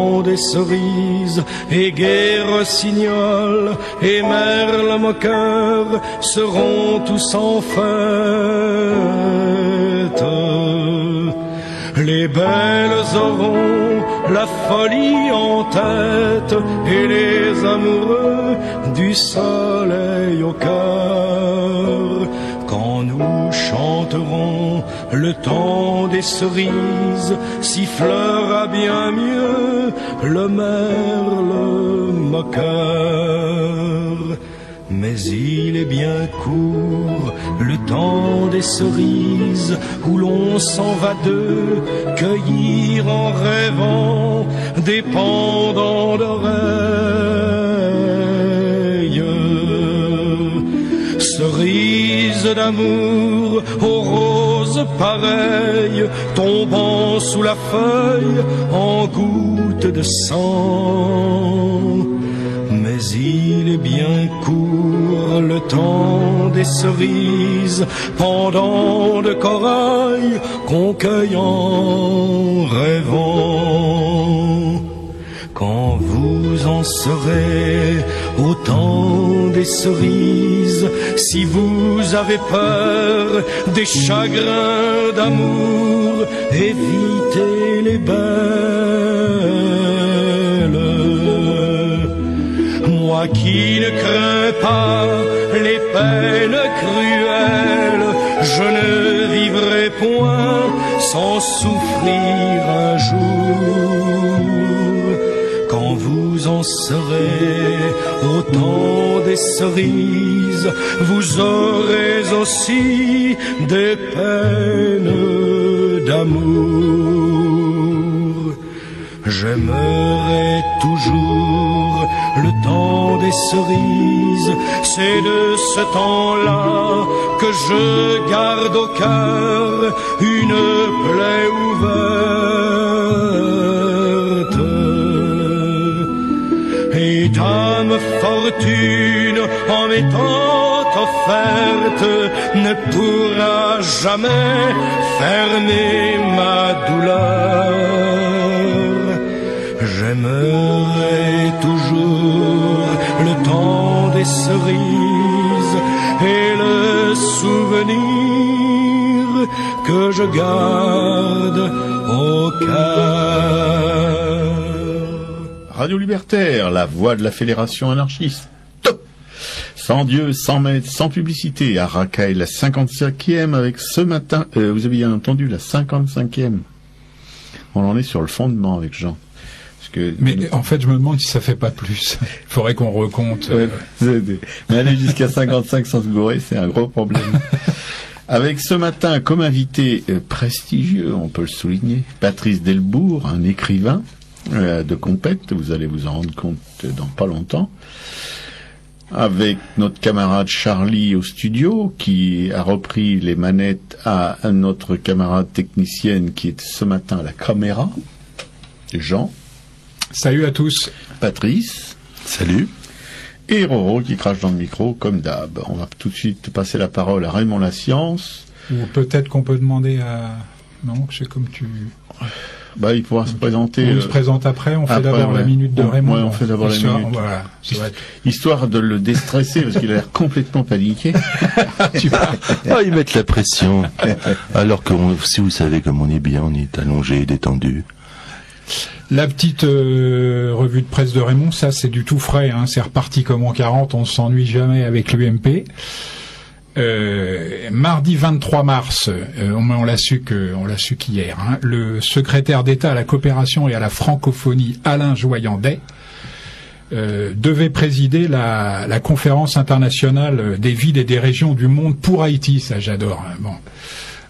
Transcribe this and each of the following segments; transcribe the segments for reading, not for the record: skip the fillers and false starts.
temps des cerises, et gai rossignol et merle moqueur seront tous en fête. Les belles auront la folie en tête et les amoureux du soleil au cœur. Quand nous chanterons le temps des cerises, sifflera bien mieux le merle moqueur. Mais il est bien court le temps des cerises où l'on s'en va deux cueillir en rêvant des pendants d'oreilles. Cerises d'amour aux roses pareilles tombant sous la feuille en gouttes de sang. Mais il est bien court le temps des cerises, pendant de corail qu'on cueille en rêvant. Quand vous en serez au temps des cerises, si vous avez peur des chagrins d'amour, évitez les belles. Moi qui ne crains pas les peines cruelles, je ne vivrai point sans souffrir un jour. Quand vous en serez au temps des cerises, vous aurez aussi des peines d'amour. J'aimerai toujours le temps des cerises, c'est de ce temps-là que je garde au cœur une plaie ouverte. Et dame fortune en m'étant offerte ne pourra jamais fermer ma douleur. J'aimerai toujours le temps des cerises et le souvenir que je garde au cœur. Radio Libertaire, la voix de la Fédération anarchiste. Top. Sans Dieu, sans maître, sans publicité. À Racaille, la 55e avec ce matin, vous avez bien entendu la 55e. On en est sur le fondement avec Jean. Mais en fait, je me demande si ça fait pas plus. Il faudrait qu'on recompte. Mais aller jusqu'à 55 sans se gourer, c'est un gros problème. Avec ce matin comme invité prestigieux, on peut le souligner, Patrice Delbourg, un écrivain de compète, vous allez vous en rendre compte dans pas longtemps. Avec notre camarade Charlie au studio, qui a repris les manettes à notre camarade technicienne qui est ce matin à la caméra, Jean. Salut à tous. Patrice. Salut. Et Roro qui crache dans le micro comme d'hab. On va tout de suite passer la parole à Raymond Lascience. Ou peut-être qu'on peut demander à... Non, c'est comme tu... Bah, il pourra se présenter. On se présente après, on fait d'abord la minute de Raymond. Ouais, on fait d'abord la minute. Voilà, histoire de le déstresser, parce qu'il a l'air complètement paniqué. Ils mettent la pression. Alors que si vous savez comme on est bien, on est allongé, détendu. La petite revue de presse de Raymond, ça c'est du tout frais, hein, c'est reparti comme en 40, on ne s'ennuie jamais avec l'UMP. Mardi 23 mars, on l'a su qu'hier, hein, le secrétaire d'État à la coopération et à la francophonie, Alain Joyandet, devait présider la conférence internationale des villes et des régions du monde pour Haïti, ça j'adore, hein, bon,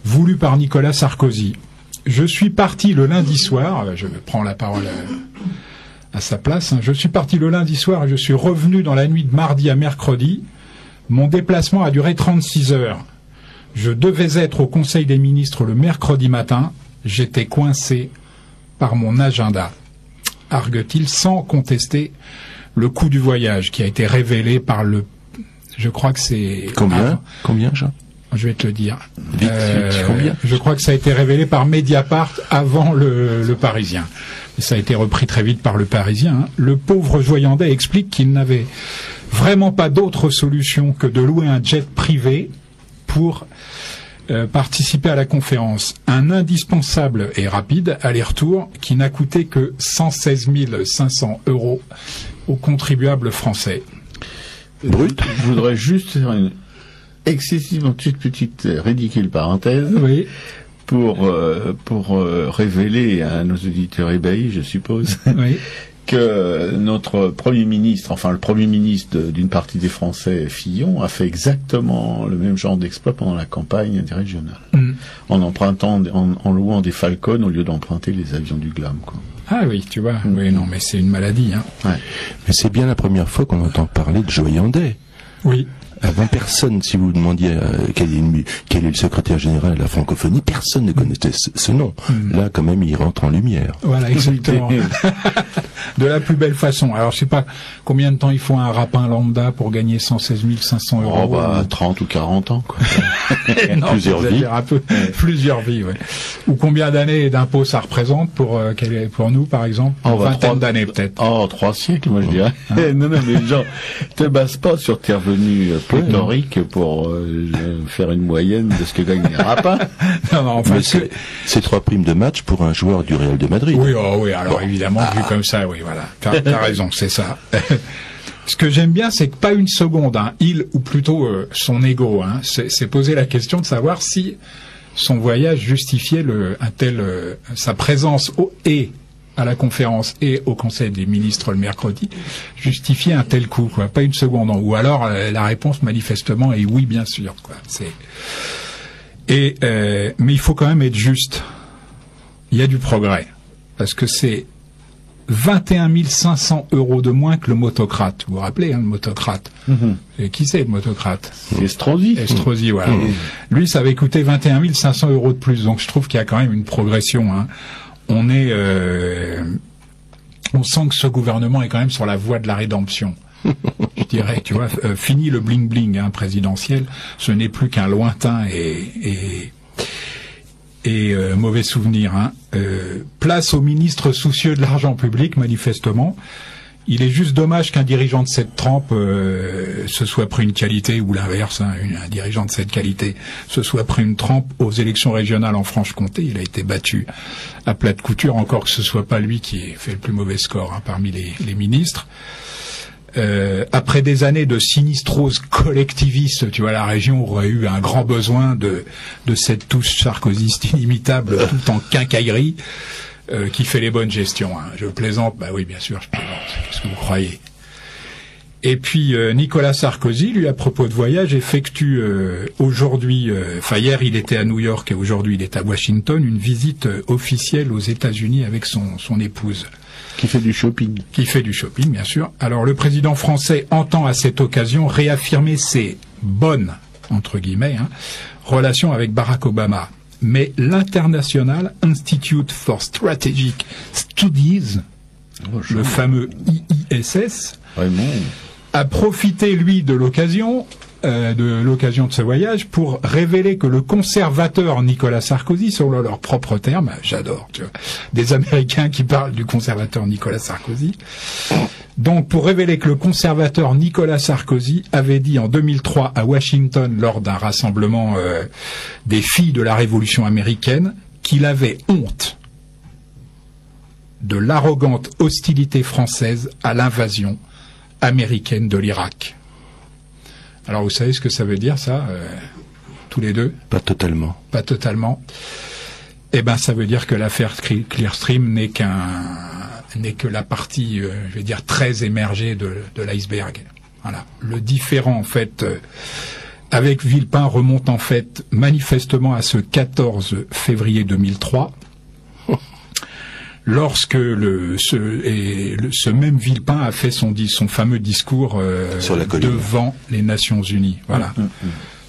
voulue par Nicolas Sarkozy. Je suis parti le lundi soir, je prends la parole à sa place, hein, je suis parti le lundi soir et je suis revenu dans la nuit de mardi à mercredi. Mon déplacement a duré 36 heures. Je devais être au Conseil des ministres le mercredi matin. J'étais coincé par mon agenda. Argue-t-il sans contester le coût du voyage qui a été révélé par le... Je crois que c'est... Combien, Jean ? Je vais te le dire. Vite, combien ? Je crois que ça a été révélé par Mediapart avant le Parisien. ça a été repris très vite par le Parisien, hein. Le pauvre Joyandet explique qu'il n'avait vraiment pas d'autre solution que de louer un jet privé pour participer à la conférence. Un indispensable et rapide aller-retour qui n'a coûté que 116 500 € aux contribuables français. Brut. Je voudrais juste faire une excessivement petite ridicule parenthèse. Oui. Pour révéler à nos auditeurs ébahis, je suppose, Oui. que notre Premier ministre, enfin le Premier ministre d'une partie des Français, Fillon, a fait exactement le même genre d'exploit pendant la campagne des régionales. En empruntant, en louant des Falcons au lieu d'emprunter les avions du Glam, quoi. Ah oui, tu vois. Oui, non, mais c'est une maladie, hein. Ouais. Mais c'est bien la première fois qu'on entend parler de Joyandet. Oui. Avant, personne, si vous demandiez quel est le secrétaire général de la francophonie, personne ne connaissait ce nom. Là, quand même, il rentre en lumière. Voilà, exactement. De la plus belle façon. Alors, je sais pas combien de temps il faut à un rapin lambda pour gagner 116 500 €. Oh, bah, 30 ou 40 ans, quoi. Non, plusieurs vies. Un peu. Plusieurs vies, ouais. Ou combien d'années d'impôts ça représente pour nous, par exemple? Une vingtaine d'années, peut-être. Oh, 3 siècles, moi, je dirais. Non, mais les gens, te base pas sur tes revenus pléthoriques pour faire une moyenne de ce que gagne les rapins. Non, enfin, mais c'est 3 primes de match pour un joueur du Real de Madrid. Oui, oui, alors évidemment, vu comme ça, oui, voilà. T'as raison, c'est ça. Ce que j'aime bien, c'est que pas une seconde, hein, il, ou plutôt son ego, hein, c'est poser la question de savoir si son voyage justifiait sa présence à la conférence et au Conseil des ministres le mercredi, justifiait un tel coup, quoi. Pas une seconde. Ou alors, la réponse, manifestement, est oui, bien sûr, quoi. Mais il faut quand même être juste. Il y a du progrès. Parce que c'est 21 500 € de moins que le motocrate. Vous vous rappelez, hein, le motocrate? Et qui c'est, le motocrate? Estrosi. Estrosi, voilà. Lui, ça avait coûté 21 500 € de plus. Donc, je trouve qu'il y a quand même une progression, hein. On sent que ce gouvernement est quand même sur la voie de la rédemption. Je dirais, tu vois, fini le bling-bling, hein, présidentiel. Ce n'est plus qu'un lointain et mauvais souvenir, hein. Place aux ministres soucieux de l'argent public, manifestement. Il est juste dommage qu'un dirigeant de cette trempe se soit pris une qualité, ou l'inverse, hein, un dirigeant de cette qualité se soit pris une trempe aux élections régionales en Franche-Comté. Il a été battu à plat de couture, encore que ce soit pas lui qui ait fait le plus mauvais score, hein, parmi les ministres. Après des années de sinistrose collectiviste, tu vois, la région aurait eu un grand besoin de cette touche sarkozyste inimitable, tout en quincaillerie, qui fait les bonnes gestions, hein. Je plaisante, bah oui, bien sûr, je plaisante. Qu'est-ce que vous croyez? Et puis Nicolas Sarkozy, lui, à propos de voyage, effectue aujourd'hui, hier il était à New York et aujourd'hui il est à Washington, une visite officielle aux États-Unis avec son épouse. Qui fait du shopping. Qui fait du shopping, bien sûr. Alors le président français entend à cette occasion réaffirmer ses bonnes, entre guillemets, hein, relations avec Barack Obama. Mais l'International Institute for Strategic Studies, le fameux IISS, vraiment, a profité, lui, de l'occasion de ce voyage pour révéler que le conservateur Nicolas Sarkozy, selon leurs propres termes, j'adore, tu vois, des Américains qui parlent du conservateur Nicolas Sarkozy. Donc, pour révéler que le conservateur Nicolas Sarkozy avait dit en 2003 à Washington, lors d'un rassemblement des filles de la Révolution américaine, qu'il avait honte de l'arrogante hostilité française à l'invasion américaine de l'Irak. Alors, vous savez ce que ça veut dire, ça, tous les deux? Pas totalement. Pas totalement. Eh ben, ça veut dire que l'affaire Clearstream n'est que la partie, je vais dire, très émergée de l'iceberg. Voilà. Le différend, en fait, avec Villepin remonte, en fait, manifestement à ce 14 février 2003, lorsque ce même Villepin a fait son fameux discours devant les Nations Unies. Voilà.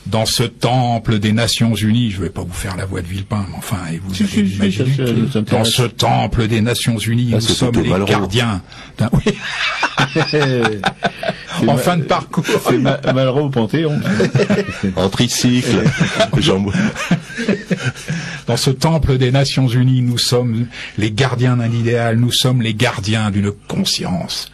Dans ce temple des Nations Unies, je ne vais pas vous faire la voix de Villepin, mais enfin, et vous allez imaginer que dans ce temple des Nations Unies, nous sommes les gardiens d'un... Oui. En fin de parcours. C'est Malraux au Panthéon. En tricycle. dans ce temple des Nations Unies, nous sommes les gardiens d'un idéal, nous sommes les gardiens d'une conscience.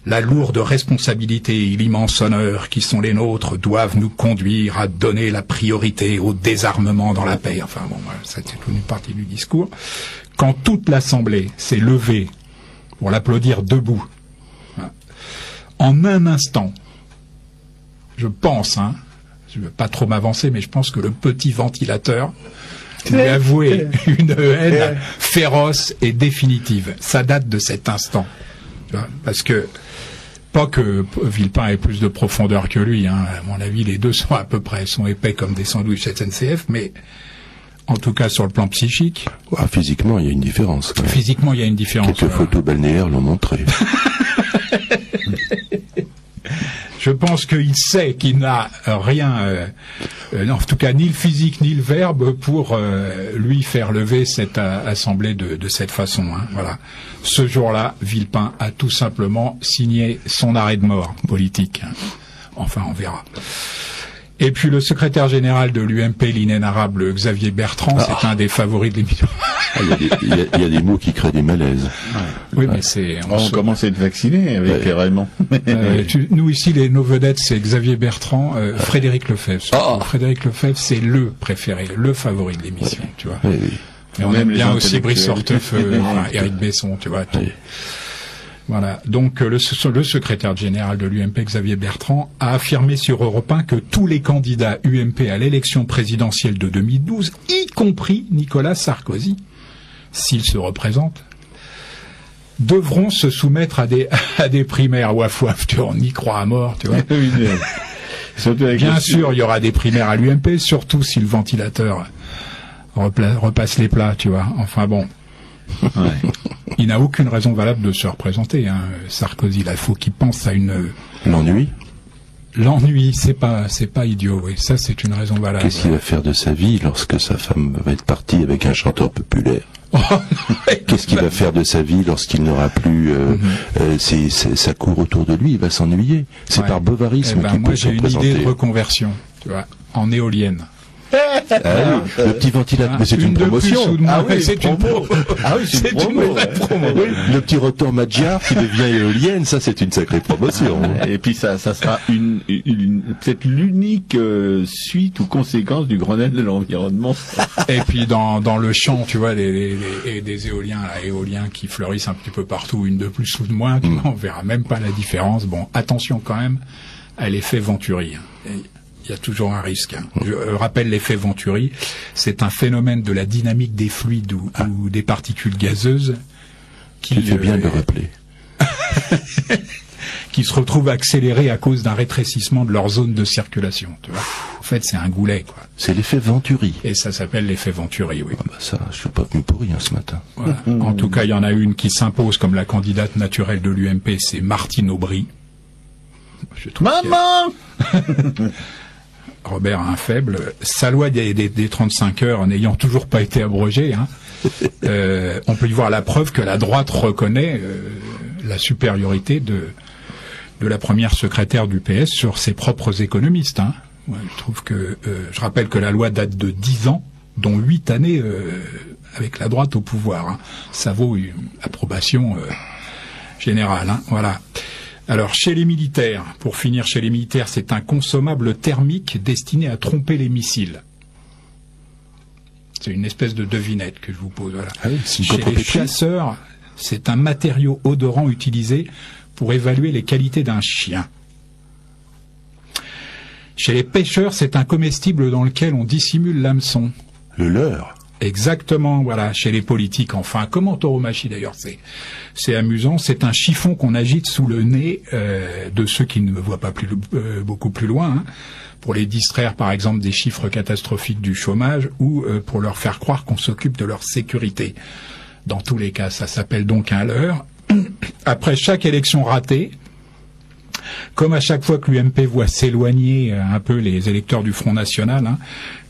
La lourde responsabilité et l'immense honneur qui sont les nôtres doivent nous conduire à donner la priorité au désarmement dans la paix. Enfin bon, c'était une partie du discours. Quand toute l'Assemblée s'est levée pour l'applaudir debout, en un instant, je pense, je ne veux pas trop m'avancer, mais je pense que le petit ventilateur lui a avoué une haine féroce et définitive. Ça date de cet instant. Tu vois, parce que, pas que Villepin ait plus de profondeur que lui, à mon avis, les deux sont à peu près, sont épais comme des sandwichs SNCF, mais en tout cas sur le plan psychique. Physiquement, il y a une différence. Physiquement, il y a une différence. Quelques photos balnéaires l'ont montré. Je pense qu'il sait qu'il n'a rien, en tout cas ni le physique ni le verbe pour lui faire lever cette assemblée de cette façon. Voilà. Ce jour-là, Villepin a tout simplement signé son arrêt de mort politique. Enfin, on verra. Et puis le secrétaire général de l'UMP, l'inénarrable Xavier Bertrand, c'est un des favoris de l'émission. Il y a des mots qui créent des malaises. Oui, mais c'est... On commence à être vacciné avec Raymond. Nous ici, nos vedettes, c'est Xavier Bertrand, Frédéric Lefebvre. Frédéric Lefebvre, c'est le préféré, le favori de l'émission, tu vois. Oui. Mais on aime bien aussi Brice Hortefeux, Éric Besson, tu vois. Voilà. Donc le secrétaire général de l'UMP, Xavier Bertrand, a affirmé sur Europe 1 que tous les candidats UMP à l'élection présidentielle de 2012, y compris Nicolas Sarkozy, s'il se représente, devront se soumettre à des primaires waf-waf. Tu vois, on y croit à mort, tu vois. Bien sûr, il y aura des primaires à l'UMP, surtout si le ventilateur repasse les plats, tu vois. Enfin bon. Ouais. Il n'a aucune raison valable de se représenter, Sarkozy. Là, il faut qu'il pense à l'ennui. L'ennui, c'est pas idiot, oui. Ça, c'est une raison valable. Qu'est-ce qu'il va faire de sa vie lorsque sa femme va être partie avec un chanteur populaire? Qu'est-ce qu'il va faire de sa vie lorsqu'il n'aura plus sa cour autour de lui? Il va s'ennuyer. C'est par bovarisme qu'il peut se représenter. Moi, j'ai une idée de reconversion, tu vois, en éolienne. Le petit ventilateur, mais c'est une promotion. C'est une promo. C'est une vraie promo. Le petit rotor Magyar qui devient éolienne, ça c'est une sacrée promotion. Et puis ça sera peut-être l'unique suite ou conséquence du Grenelle de l'environnement. Et puis dans le champ, tu vois, des éoliens qui fleurissent un petit peu partout, une de plus ou de moins, tu vois, on verra même pas la différence. Bon, attention quand même à l'effet Venturi. Il y a toujours un risque. Je rappelle l'effet Venturi. C'est un phénomène de la dynamique des fluides ou des particules gazeuses qui fait bien de le rappeler. qui se retrouvent accélérées à cause d'un rétrécissement de leur zone de circulation. Tu vois. En fait, c'est un goulet, quoi. C'est l'effet Venturi. Et ça s'appelle l'effet Venturi, oui. Ça, je suis pas venu pour rien ce matin. Voilà. En tout cas, il y en a une qui s'impose comme la candidate naturelle de l'UMP, c'est Martine Aubry. Maman Robert a un faible. Sa loi des 35 heures n'ayant toujours pas été abrogée, on peut y voir la preuve que la droite reconnaît la supériorité de la première secrétaire du PS sur ses propres économistes. Ouais, je trouve que je rappelle que la loi date de 10 ans, dont 8 années avec la droite au pouvoir. Ça vaut une approbation générale. Voilà. Alors, chez les militaires, pour finir chez les militaires, c'est un consommable thermique destiné à tromper les missiles. C'est une espèce de devinette que je vous pose. Voilà. Chez les chasseurs, c'est un matériau odorant utilisé pour évaluer les qualités d'un chien. Chez les pêcheurs, c'est un comestible dans lequel on dissimule l'hameçon. Le leurre. Exactement, voilà. Chez les politiques, enfin, comme en tauromachie d'ailleurs, c'est amusant. C'est un chiffon qu'on agite sous le nez de ceux qui ne voient pas beaucoup plus loin, pour les distraire, par exemple, des chiffres catastrophiques du chômage ou pour leur faire croire qu'on s'occupe de leur sécurité. Dans tous les cas, ça s'appelle donc un leurre. Après chaque élection ratée, comme à chaque fois que l'UMP voit s'éloigner un peu les électeurs du Front National,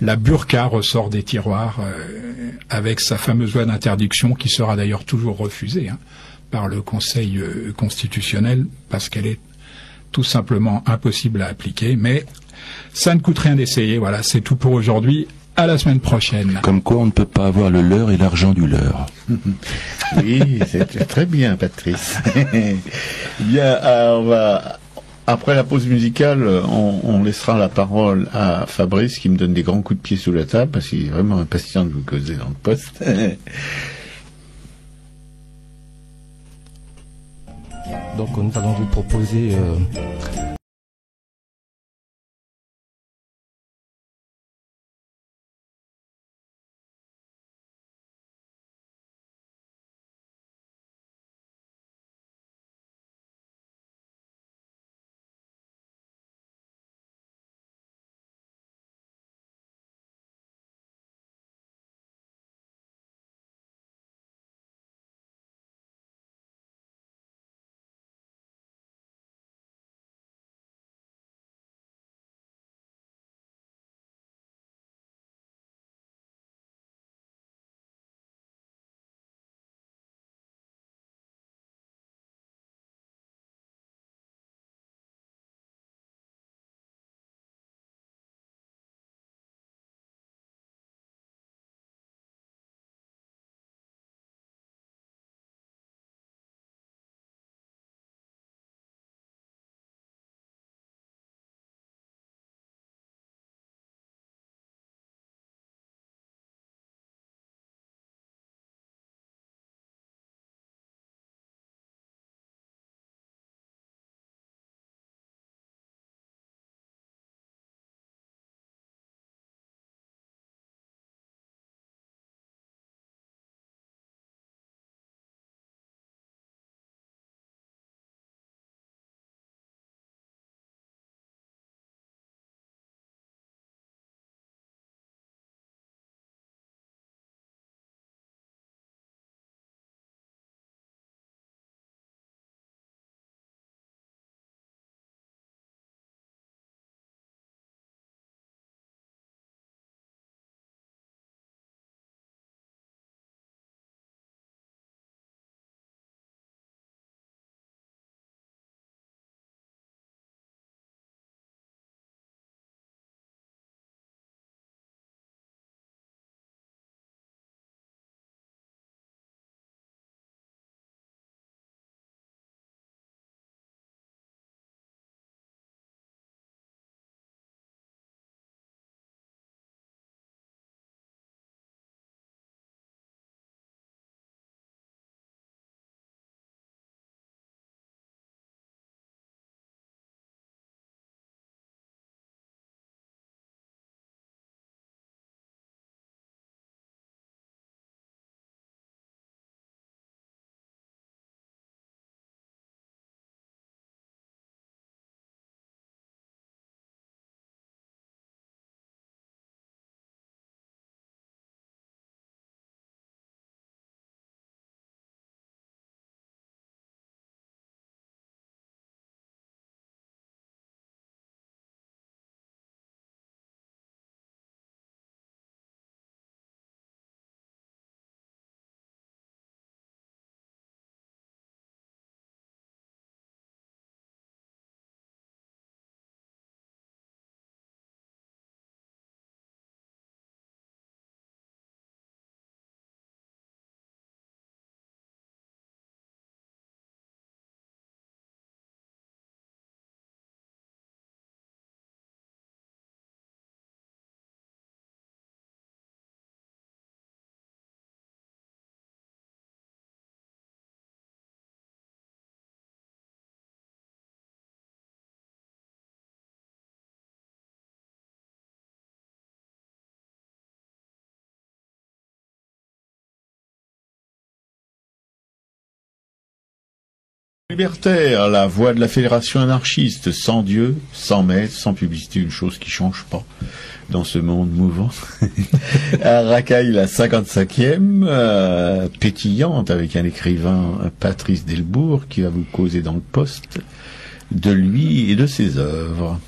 la burqa ressort des tiroirs avec sa fameuse loi d'interdiction qui sera d'ailleurs toujours refusée par le Conseil constitutionnel parce qu'elle est tout simplement impossible à appliquer. Mais ça ne coûte rien d'essayer. Voilà, c'est tout pour aujourd'hui. À la semaine prochaine. Comme quoi on ne peut pas avoir le leurre et l'argent du leurre. Oui, c'est très bien, Patrice. Bien, on va... Après la pause musicale, on laissera la parole à Fabrice qui me donne des grands coups de pied sous la table parce qu'il est vraiment impatient de vous causer dans le poste. Donc nous allons vous proposer Libertaire, la voix de la fédération anarchiste, sans Dieu, sans maître, sans publicité, une chose qui change pas dans ce monde mouvant. À Racaille, la 55e, pétillante, avec un écrivain, Patrice Delbourg, qui va vous causer dans le poste de lui et de ses œuvres.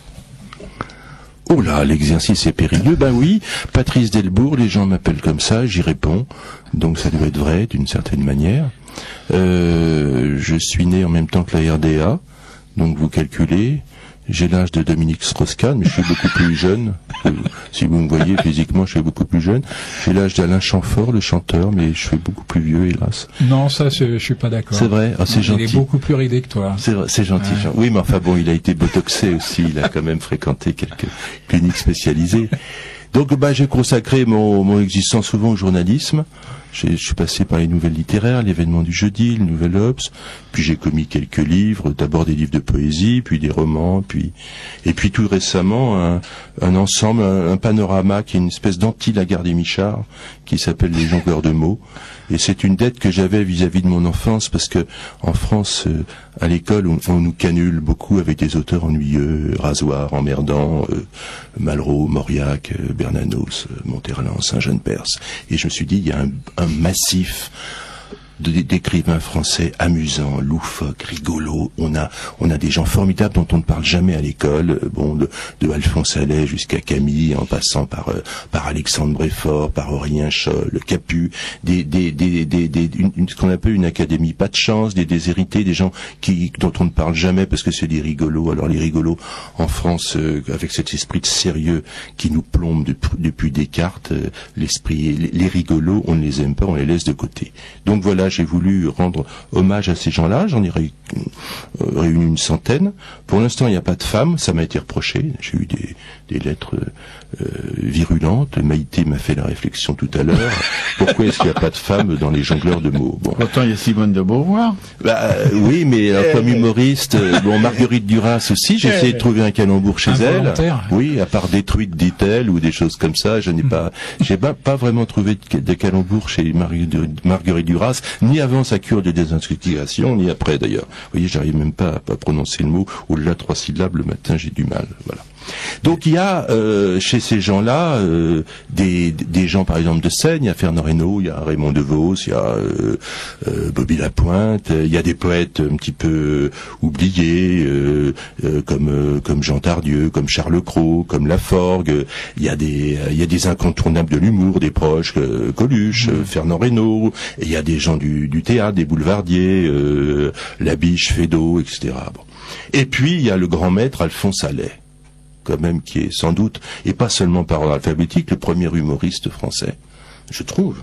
Oh là, l'exercice est périlleux. Ben oui, Patrice Delbourg, les gens m'appellent comme ça, j'y réponds. Donc ça doit être vrai, d'une certaine manière. Je suis né en même temps que la RDA, donc vous calculez. J'ai l'âge de Dominique Strauss-Kahn, mais je suis beaucoup plus jeune. Si vous me voyez physiquement, je suis beaucoup plus jeune. J'ai l'âge d'Alain Chamfort, le chanteur, mais je suis beaucoup plus vieux, hélas. Non, ça, je suis pas d'accord. C'est vrai, c'est gentil. Il est beaucoup plus ridé que toi. C'est vrai, c'est gentil. Ouais. Oui, mais enfin bon, il a été botoxé aussi. Il a quand même fréquenté quelques cliniques spécialisées. Donc, j'ai consacré mon existence souvent au journalisme. Je suis passé par les nouvelles littéraires, l'événement du jeudi, le Nouvel Obs, puis j'ai commis quelques livres, d'abord des livres de poésie, puis des romans, et puis tout récemment un ensemble, un panorama qui est une espèce d'anti-Lagarde des Michards, qui s'appelle Les Jongleurs de mots. Et c'est une dette que j'avais vis-à-vis de mon enfance, parce que en France, à l'école, on nous canule beaucoup avec des auteurs ennuyeux, Rasoir, Emmerdant, Malraux, Mauriac, Bernanos, Monterland, Saint-Jean-Perse. Et je me suis dit, il y a un massif d'écrivains français amusants, loufoques, rigolos. On a des gens formidables dont on ne parle jamais à l'école. De Alphonse Allais jusqu'à Camille, en passant par Alexandre Bréfort, par Aurélien Scholl, Capu, ce qu'on appelle une académie pas de chance, des déshérités, des gens dont on ne parle jamais parce que c'est des rigolos. Alors les rigolos en France, avec cet esprit de sérieux qui nous plombe depuis Descartes, les rigolos, on ne les aime pas, on les laisse de côté. Donc voilà. J'ai voulu rendre hommage à ces gens-là. J'en ai réuni une centaine. Pour l'instant, il n'y a pas de femmes. Ça m'a été reproché. J'ai eu des lettres virulentes. Maïté m'a fait la réflexion tout à l'heure. Pourquoi est-ce qu'il n'y a pas de femmes dans les jongleurs de mots? Bon. Pourtant, il y a Simone de Beauvoir. Oui, mais comme humoriste, Marguerite Duras aussi, j'ai essayé de trouver un calembour chez elle. Oui, à part Détruite, dit-elle, ou des choses comme ça, j'ai pas vraiment trouvé de calembour chez Marguerite Duras, ni avant sa cure de désintoxication, ni après d'ailleurs. Vous voyez, j'arrive même pas à prononcer le mot. Au-delà de 3 syllabes, le matin, j'ai du mal. Voilà. Donc il y a chez ces gens-là des gens par exemple de scène, il y a Fernand Reynaud, il y a Raymond DeVos, il y a Bobby Lapointe, il y a des poètes un petit peu oubliés comme Jean Tardieu, comme Charles Cros, comme Laforgue, il y a des incontournables de l'humour, des proches, Coluche, Fernand Reynaud, et il y a des gens du théâtre, des boulevardiers, Labiche, Feydeau, etc. Bon. Et puis il y a le grand maître Alphonse Allais, quand même, qui est sans doute, et pas seulement par ordre alphabétique, le premier humoriste français, je trouve.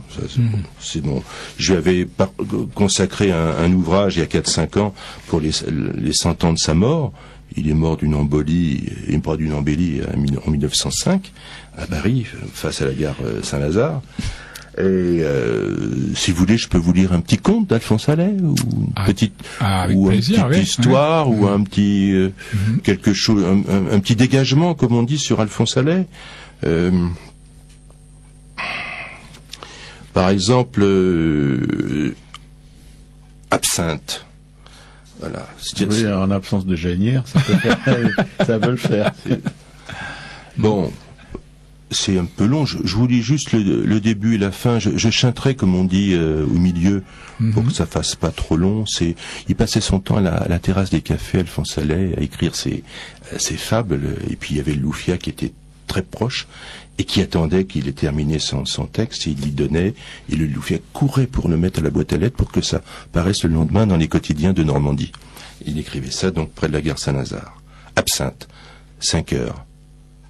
C'est bon. Je lui avais consacré un ouvrage il y a 4-5 ans pour les 100 ans de sa mort. Il est mort d'une embolie, et pas d'une embellie, en 1905, à Paris, face à la gare Saint-Lazare. Et si vous voulez, je peux vous lire un petit conte d'Alphonse Allais, ou une petite histoire, ou un petit quelque chose, un petit dégagement, comme on dit, sur Alphonse Allais. Par exemple, Absinthe. Voilà. Oui, en absence de gênière, ça peut le faire. Bon. C'est un peu long, je vous lis juste le début et la fin, je chanterai comme on dit au milieu pour que ça fasse pas trop long. Il passait son temps à la terrasse des cafés, Alphonse Allais, à écrire ses fables, et puis il y avait le Loufia qui était très proche et qui attendait qu'il ait terminé son texte, et il lui donnait, et le Loufia courait pour le mettre à la boîte à lettres pour que ça paraisse le lendemain dans les quotidiens de Normandie. Il écrivait ça donc près de la gare Saint-Lazare. Absinthe, 5 heures,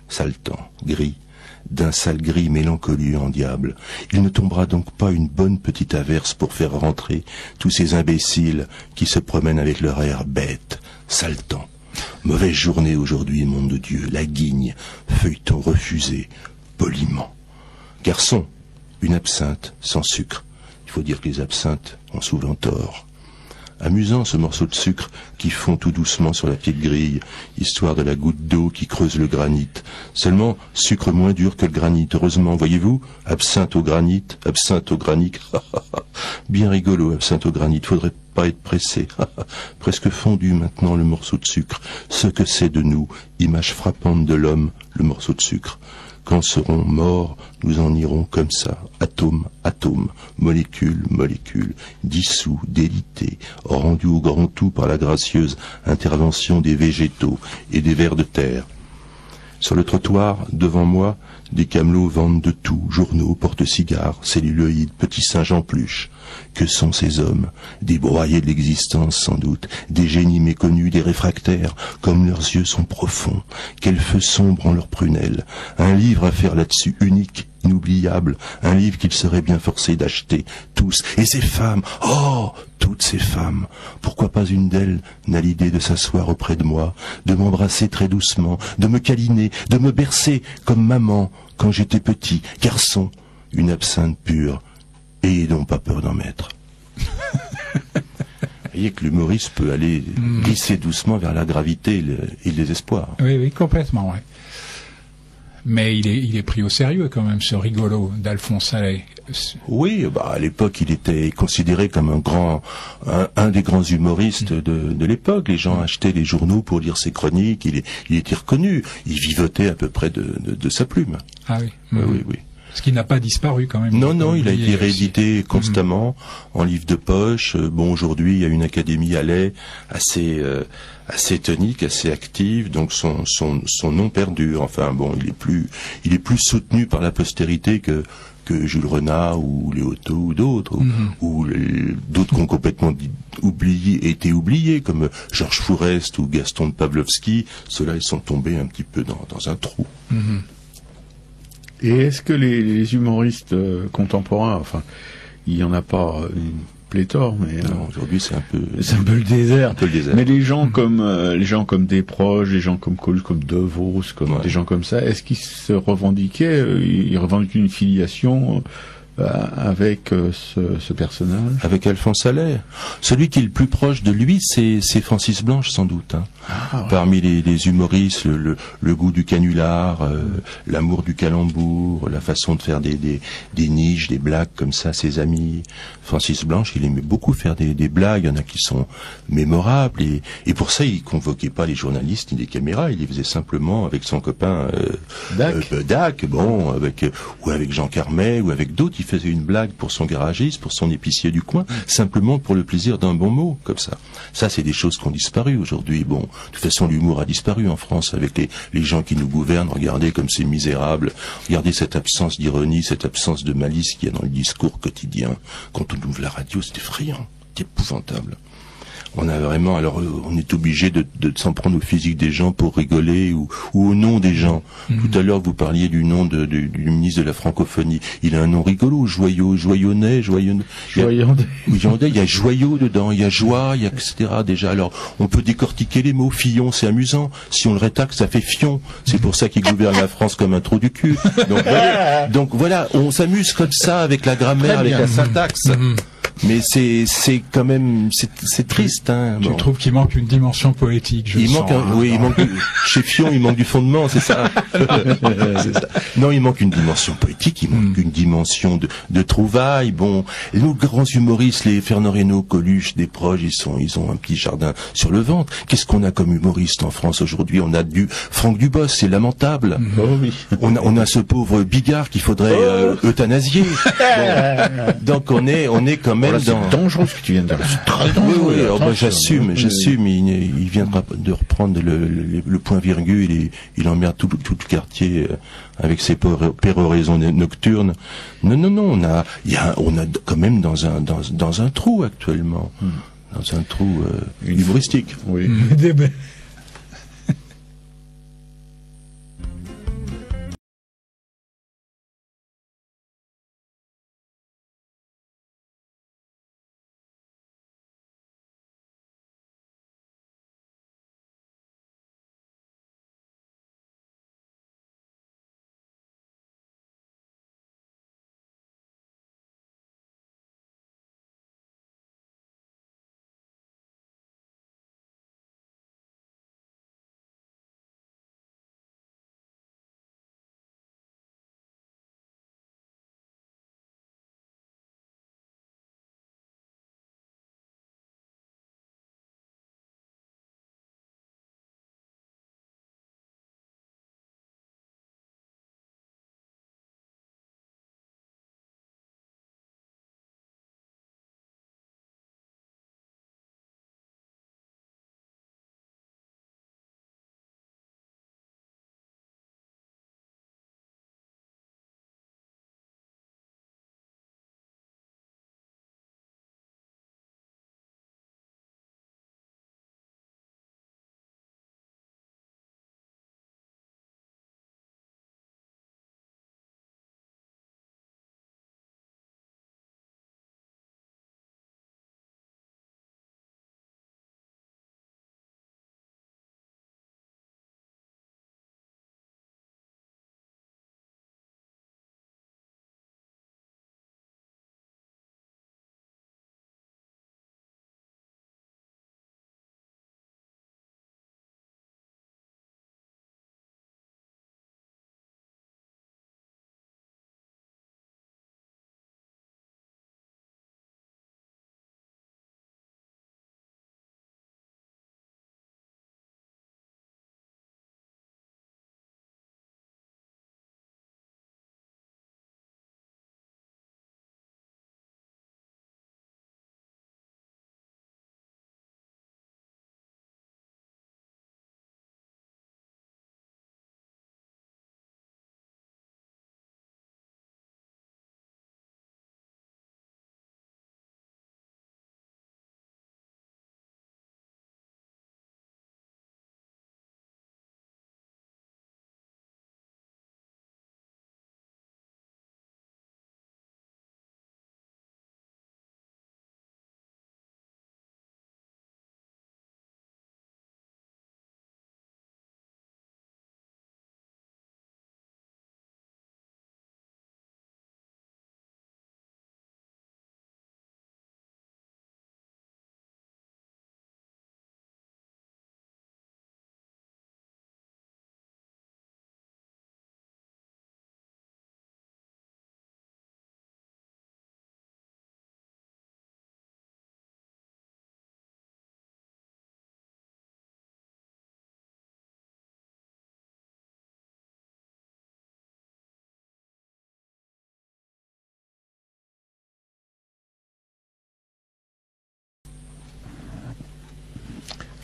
sale temps, gris, d'un sale gris mélancolieux en diable. Il ne tombera donc pas une bonne petite averse pour faire rentrer tous ces imbéciles qui se promènent avec leur air bête, sale temps. Mauvaise journée aujourd'hui, monde de Dieu, la guigne, feuilleton refusé, poliment. Garçon, une absinthe sans sucre. Il faut dire que les absinthes ont souvent tort. Amusant ce morceau de sucre qui fond tout doucement sur la petite grille, histoire de la goutte d'eau qui creuse le granit. Seulement, sucre moins dur que le granit. Heureusement, voyez-vous, absinthe au granit, absinthe au granit. Bien rigolo, absinthe au granit. Faudrait pas être pressé. Presque fondu maintenant le morceau de sucre. Ce que c'est de nous, image frappante de l'homme, le morceau de sucre. Quand serons morts, nous en irons comme ça, atome, atome, molécule, molécule, dissous, délité, rendu au grand tout par la gracieuse intervention des végétaux et des vers de terre. Sur le trottoir, devant moi, des camelots vendent de tout, journaux, porte-cigares, celluloïdes, petits singes en peluche. Que sont ces hommes? Des broyés de l'existence, sans doute, des génies méconnus, des réfractaires, comme leurs yeux sont profonds, quel feu sombre en leurs prunelles. Un livre à faire là-dessus, unique, inoubliable, un livre qu'ils seraient bien forcés d'acheter, tous. Et ces femmes, oh, toutes ces femmes, pourquoi pas une d'elles n'a l'idée de s'asseoir auprès de moi, de m'embrasser très doucement, de me câliner, de me bercer comme maman quand j'étais petit, garçon, une absinthe pure, et n'ont pas peur d'en mettre. Vous voyez que l'humoriste peut aller glisser doucement vers la gravité et le désespoir. Oui, oui, complètement, ouais. Mais il est pris au sérieux quand même, ce rigolo d'Alphonse Allais. Oui, à l'époque, il était considéré comme un des grands humoristes de l'époque. Les gens achetaient les journaux pour lire ses chroniques. Il était reconnu. Il vivotait à peu près de sa plume. Ah oui. Oui, oui. Ce qui n'a pas disparu quand même. Non, il a été réédité constamment en livre de poche. Bon, aujourd'hui, il y a une académie Allais assez tonique, assez active, donc son nom perdure. Enfin bon, il est plus soutenu par la postérité que Jules Renat ou Léoto ou d'autres, ou d'autres qui ont complètement été oubliés, comme Georges Fourest ou Gaston de Pavlovski. Ceux-là, ils sont tombés un petit peu dans un trou. Et est-ce que les humoristes contemporains, enfin, il y en a pas une pléthore, mais non, aujourd'hui c'est un peu le désert. Mais les gens comme Desproges, les gens comme Coluche, comme De Vos, comme des gens comme ça, est-ce qu'ils se revendiquaient, ils revendiquaient une filiation avec ce personnage? Avec Alphonse Allais. Celui qui est le plus proche de lui, c'est Francis Blanche, sans doute. Hein. Ah, ouais. Parmi les humoristes, le goût du canular, l'amour du calembour, la façon de faire des niches, des blagues comme ça, ses amis. Francis Blanche, il aimait beaucoup faire des blagues, il y en a qui sont mémorables, et pour ça, il convoquait pas les journalistes ni les caméras, il les faisait simplement avec son copain Dac, bon, ou avec Jean Carmet, ou avec d'autres. Il faisait une blague pour son garagiste, pour son épicier du coin, simplement pour le plaisir d'un bon mot, comme ça. Ça, c'est des choses qui ont disparu aujourd'hui. Bon, de toute façon, l'humour a disparu en France avec les gens qui nous gouvernent. Regardez comme c'est misérable. Regardez cette absence d'ironie, cette absence de malice qu'il y a dans le discours quotidien. Quand on ouvre la radio, c'est effrayant, c'est épouvantable. On a vraiment, alors on est obligé de s'en prendre au physique des gens pour rigoler ou au nom des gens. Tout à l'heure vous parliez du nom du ministre de la francophonie. Il a un nom rigolo, Joyonnet. Il y a joyau dedans, il y a joie, il y a etc. Déjà. Alors on peut décortiquer les mots. Fillon, c'est amusant. Si on le rétacte, ça fait fion. C'est pour ça qu'il gouverne la France comme un trou du cul. Donc voilà, on s'amuse comme ça avec la grammaire, avec la syntaxe. Mais c'est quand même c'est triste. Hein. Je trouve qu'il manque une dimension poétique. Il manque chez Fion, il manque du fondement, c'est ça. C'est ça. Non, il manque une dimension poétique, il manque une dimension de trouvailles. Bon, nos grands humoristes, les Fernand Reynaud, Coluche, Desproges, ils ont un petit jardin sur le ventre. Qu'est-ce qu'on a comme humoriste en France aujourd'hui? On a du Franck Dubos, c'est lamentable. Oh oui. On a ce pauvre Bigard qu'il faudrait euthanasier. Bon. Donc on est quand même c'est dangereux ce que tu viens de dire. C'est très dangereux. Oui, j'assume. Il viendra de reprendre le point virgule et il emmerde tout le quartier avec ses péroraisons nocturnes. Non, on a quand même dans un trou actuellement. Dans un trou humoristique. Oui.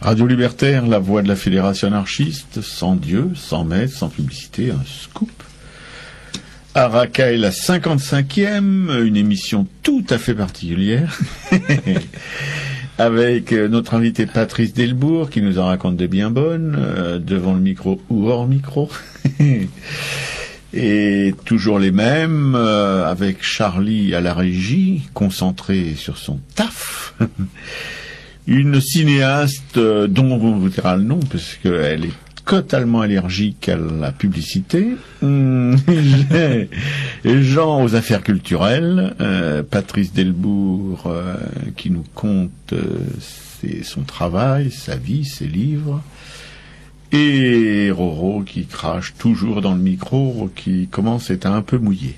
Radio Libertaire, la voix de la Fédération anarchiste, sans Dieu, sans maître, sans publicité, un scoop. Araka est la 55e, une émission tout à fait particulière, avec notre invité Patrice Delbourg, qui nous en raconte de bien bonnes, devant le micro ou hors micro. Et toujours les mêmes, avec Charlie à la régie, concentré sur son taf. Une cinéaste dont on vous dira le nom, parce qu'elle est totalement allergique à la publicité. Jean aux affaires culturelles, Patrice Delbourg qui nous conte son travail, sa vie, ses livres. Et Roro qui crache toujours dans le micro, qui commence à être un peu mouillé.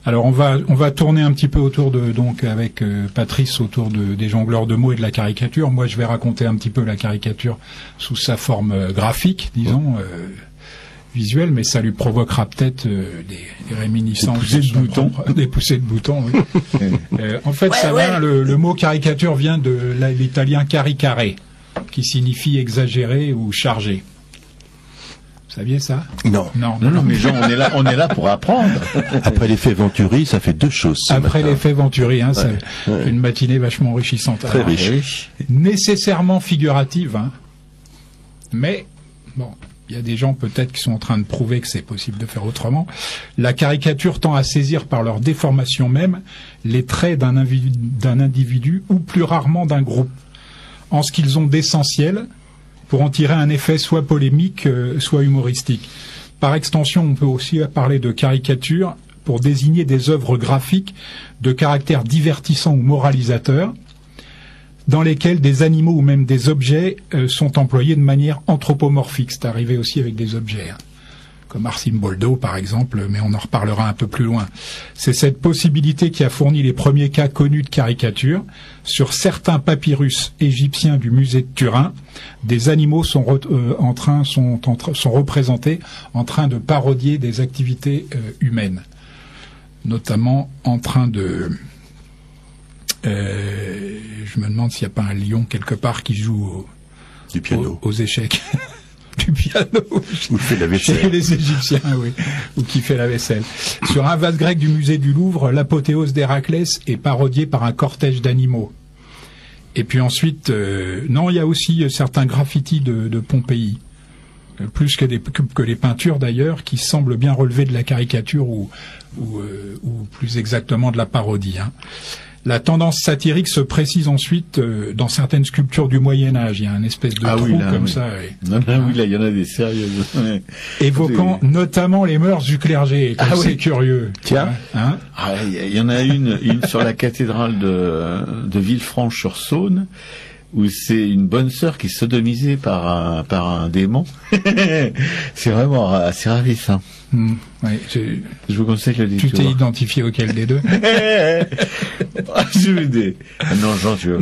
Alors on va tourner un petit peu autour avec Patrice autour des jongleurs de mots et de la caricature. Moi je vais raconter un petit peu la caricature sous sa forme graphique, disons, visuelle, mais ça lui provoquera peut-être des réminiscences, des poussées de boutons. Oui. En fait, le mot caricature vient de l'italien caricare, qui signifie exagéré ou chargé. Vous saviez ça? Non, mais Jean, on est là pour apprendre. Après l'effet Venturi, ça fait deux choses. Après l'effet Venturi, c'est une matinée vachement enrichissante. Très riche. Nécessairement figurative, mais bon, il y a des gens peut-être qui sont en train de prouver que c'est possible de faire autrement. La caricature tend à saisir par leur déformation même les traits d'un individu ou plus rarement d'un groupe, en ce qu'ils ont d'essentiel, pour en tirer un effet soit polémique, soit humoristique. Par extension, on peut aussi parler de caricature pour désigner des œuvres graphiques de caractère divertissant ou moralisateur, dans lesquelles des animaux ou même des objets sont employés de manière anthropomorphique. C'est arrivé aussi avec des objets, comme Arcimboldo par exemple, mais on en reparlera un peu plus loin. C'est cette possibilité qui a fourni les premiers cas connus de caricature. Sur certains papyrus égyptiens du musée de Turin, des animaux sont représentés en train de parodier des activités humaines, notamment en train de... je me demande s'il n'y a pas un lion quelque part qui joue du piano aux échecs. Du piano. Ou fait la vaisselle. Chez les Égyptiens, oui. Ou qui fait la vaisselle. Sur un vase grec du musée du Louvre, l'apothéose d'Héraclès est parodiée par un cortège d'animaux. Et puis ensuite, il y a aussi certains graffitis de Pompéi. Plus que les peintures d'ailleurs, qui semblent bien relever de la caricature ou plus exactement de la parodie. La tendance satirique se précise ensuite dans certaines sculptures du Moyen-Âge. Il y a un espèce de trou comme ça. Il y en a des sérieuses. Évoquant notamment les mœurs du clergé. C'est curieux. Tiens. Il y en a une sur la cathédrale de Villefranche-sur-Saône, où c'est une bonne sœur qui est sodomisée par un démon. C'est vraiment assez ravissant. Je vous conseille le détour. Tu t'es identifié auquel des deux? Non, Jean, tu veux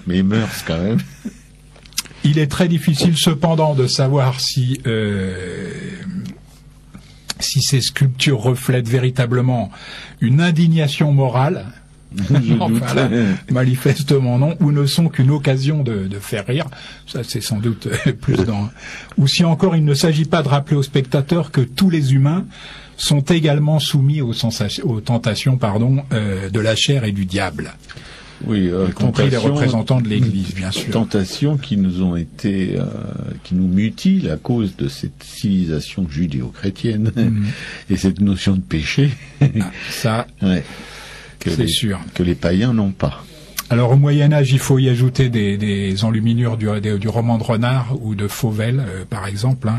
mais mœurs quand même. Il est très difficile cependant de savoir si ces sculptures reflètent véritablement une indignation morale. Manifestement non, ou ne sont qu'une occasion de faire rire. Ça, c'est sans doute plus dans... Ou si encore il ne s'agit pas de rappeler aux spectateurs que tous les humains sont également soumis aux tentations de la chair et du diable. Oui, y compris les représentants de l'Église, bien sûr. Tentations qui nous ont été, qui nous mutilent à cause de cette civilisation judéo-chrétienne et cette notion de péché. C'est sûr. Que les païens n'ont pas. Alors au Moyen-Âge, il faut y ajouter des enluminures du roman de Renard ou de Fauvel, par exemple,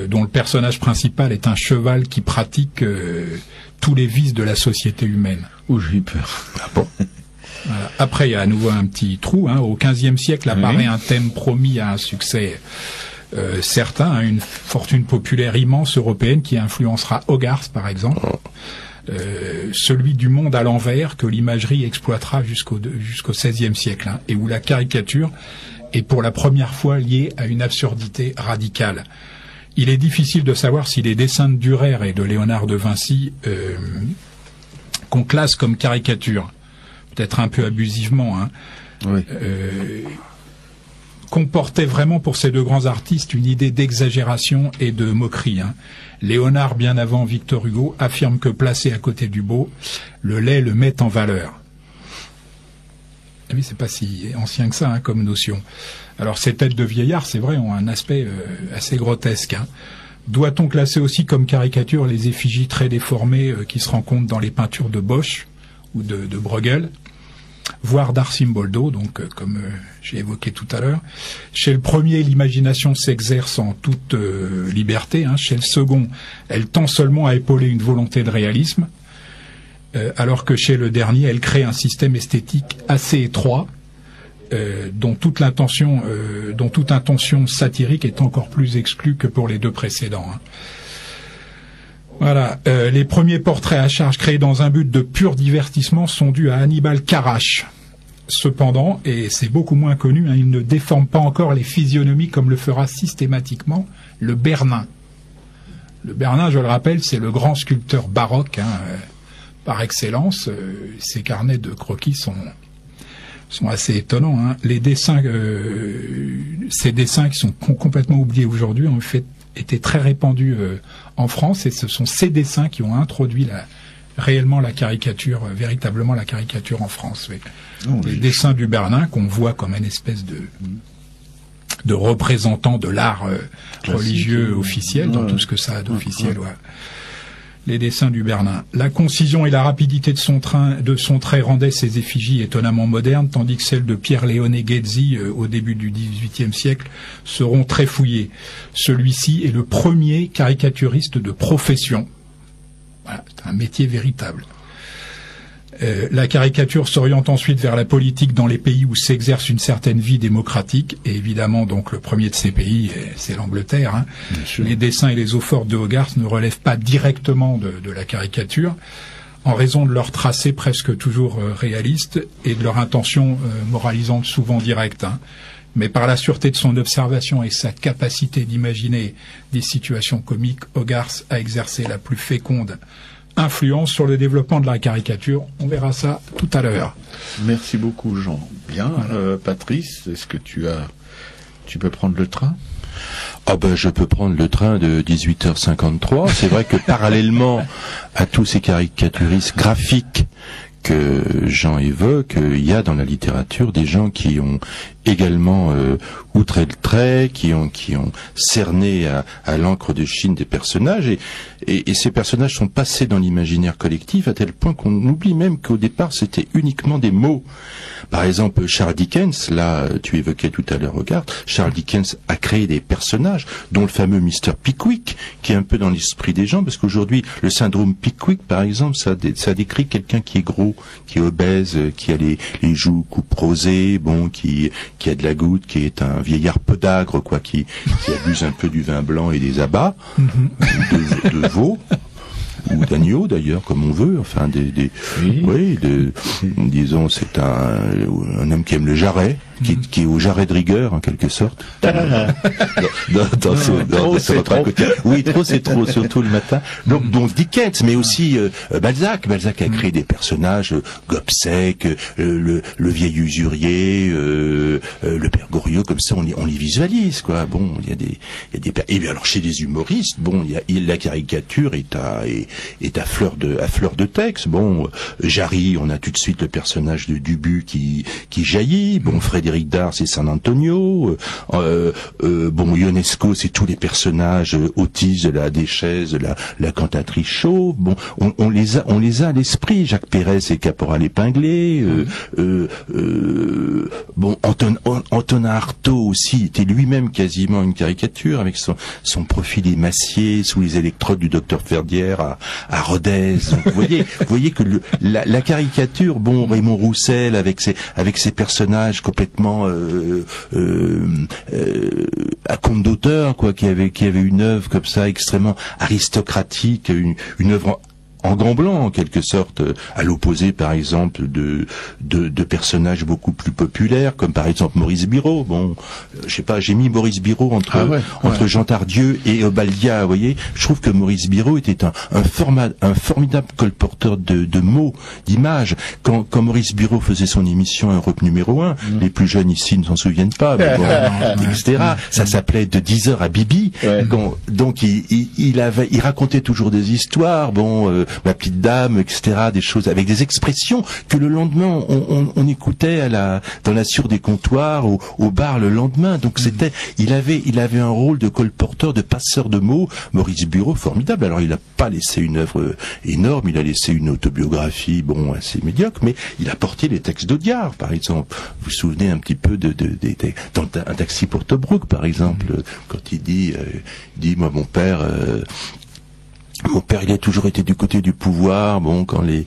dont le personnage principal est un cheval qui pratique tous les vices de la société humaine. J'ai eu peur. Voilà. Après, il y a à nouveau un petit trou. Au XVe siècle apparaît un thème promis à un succès certain, une fortune populaire immense européenne qui influencera Hogarth, par exemple. Celui du monde à l'envers que l'imagerie exploitera jusqu'au XVIe siècle, et où la caricature est pour la première fois liée à une absurdité radicale. Il est difficile de savoir si les dessins de Dürer et de Léonard de Vinci qu'on classe comme caricature, peut-être un peu abusivement, comportait vraiment pour ces deux grands artistes une idée d'exagération et de moquerie. Léonard, bien avant Victor Hugo, affirme que placé à côté du beau, le laid le met en valeur. Mais c'est pas si ancien que ça comme notion. Alors ces têtes de vieillards, c'est vrai, ont un aspect assez grotesque. Doit-on classer aussi comme caricature les effigies très déformées qui se rencontrent dans les peintures de Bosch ou de Bruegel, voire d'Arcimboldo, donc comme j'ai évoqué tout à l'heure. Chez le premier, l'imagination s'exerce en toute liberté. Chez le second, elle tend seulement à épauler une volonté de réalisme, alors que chez le dernier, elle crée un système esthétique assez étroit, dont toute intention satirique est encore plus exclue que pour les deux précédents. Voilà, les premiers portraits à charge créés dans un but de pur divertissement sont dus à Hannibal Carrache. Cependant, et c'est beaucoup moins connu, il ne déforme pas encore les physionomies comme le fera systématiquement le Bernin. Le Bernin, je le rappelle, c'est le grand sculpteur baroque par excellence. Ses carnets de croquis sont assez étonnants. Les dessins, ces dessins qui sont complètement oubliés aujourd'hui, ont fait étaient très répandus en France, et ce sont ces dessins qui ont introduit réellement la caricature, véritablement la caricature en France. Les dessins du Bernin qu'on voit comme une espèce de représentant de l'art religieux officiel, dans tout ce que ça a d'officiel. Les dessins du Bernin. La concision et la rapidité de son trait rendaient ces effigies étonnamment modernes, tandis que celles de Pierre-Léoné Ghezzi au début du XVIIIe siècle seront très fouillées. Celui-ci est le premier caricaturiste de profession. Voilà, c'est un métier véritable. La caricature s'oriente ensuite vers la politique dans les pays où s'exerce une certaine vie démocratique, et évidemment donc le premier de ces pays, c'est l'Angleterre. Les dessins et les eaux-fortes de Hogarth ne relèvent pas directement de la caricature, en raison de leur tracé presque toujours réaliste et de leur intention moralisante souvent directe. Mais par la sûreté de son observation et sa capacité d'imaginer des situations comiques, Hogarth a exercé la plus féconde influence sur le développement de la caricature. On verra ça tout à l'heure. Merci beaucoup, Jean. Bien, Patrice, est-ce que tu peux prendre le train? Je peux prendre le train de 18h53. C'est vrai que parallèlement à tous ces caricaturistes graphiques que Jean évoque, il y a dans la littérature des gens qui ont également outré le trait, qui ont cerné à l'encre de Chine des personnages, et ces personnages sont passés dans l'imaginaire collectif à tel point qu'on oublie même qu'au départ c'était uniquement des mots. Par exemple, Charles Dickens, là tu évoquais tout à l'heure Hogarth, Charles Dickens a créé des personnages, dont le fameux Mr. Pickwick, qui est un peu dans l'esprit des gens, parce qu'aujourd'hui le syndrome Pickwick par exemple, ça décrit quelqu'un qui est gros, qui est obèse, qui a les joues couperosées, qui a de la goutte, qui est un vieillard podagre, qui abuse un peu du vin blanc et des abats, de veau, ou d'agneau d'ailleurs, comme on veut, enfin disons, c'est un homme qui aime le jarret, qui est au jarret de rigueur en quelque sorte. Oui, trop c'est trop, surtout le matin. Donc Dickens, mais aussi Balzac. Balzac a créé des personnages, Gobseck, le vieil usurier, le père Goriot, comme ça on les visualise, quoi. Bon, il y a des et bien alors chez les humoristes, la caricature est à fleur de texte. Bon, Jarry, on a tout de suite le personnage de Dubu qui jaillit. Bon, Frédéric Dard, c'est San Antonio. Ionesco, c'est tous les personnages autistes, la déchaise, la cantatrice chauve. Bon, on les a à l'esprit. Jacques Pérez, c'est Caporal épinglé. Antonin Artaud aussi était lui-même quasiment une caricature, avec son profil émacié sous les électrodes du docteur Ferdière à Rodez. Donc, vous voyez que la caricature, Raymond Roussel avec ses personnages complètement à compte d'auteur, qui avait une œuvre comme ça extrêmement aristocratique, une œuvre en gants blancs en quelque sorte, à l'opposé par exemple de personnages beaucoup plus populaires, comme par exemple Maurice Biraud. Bon, je sais pas, j'ai mis Maurice Biraud entre Jean Tardieu et Obaldia. Vous voyez, je trouve que Maurice Biraud était un formidable colporteur de mots, d'images. Quand Maurice Biraud faisait son émission Europe numéro 1, les plus jeunes ici ne s'en souviennent pas, mais bon, etc. Ça s'appelait de 10h à Bibi. Donc il racontait toujours des histoires, ma petite dame, etc., des choses avec des expressions que le lendemain on écoutait dans la sûre des comptoirs, au bar le lendemain. Donc il avait un rôle de colporteur, de passeur de mots. Maurice Biraud, formidable. Alors il n'a pas laissé une œuvre énorme, il a laissé une autobiographie, assez médiocre, mais il a porté les textes d'Audiard, par exemple. Vous vous souvenez un petit peu dans un taxi pour Tobruk, par exemple, quand il dit moi mon père, il a toujours été du côté du pouvoir. Quand les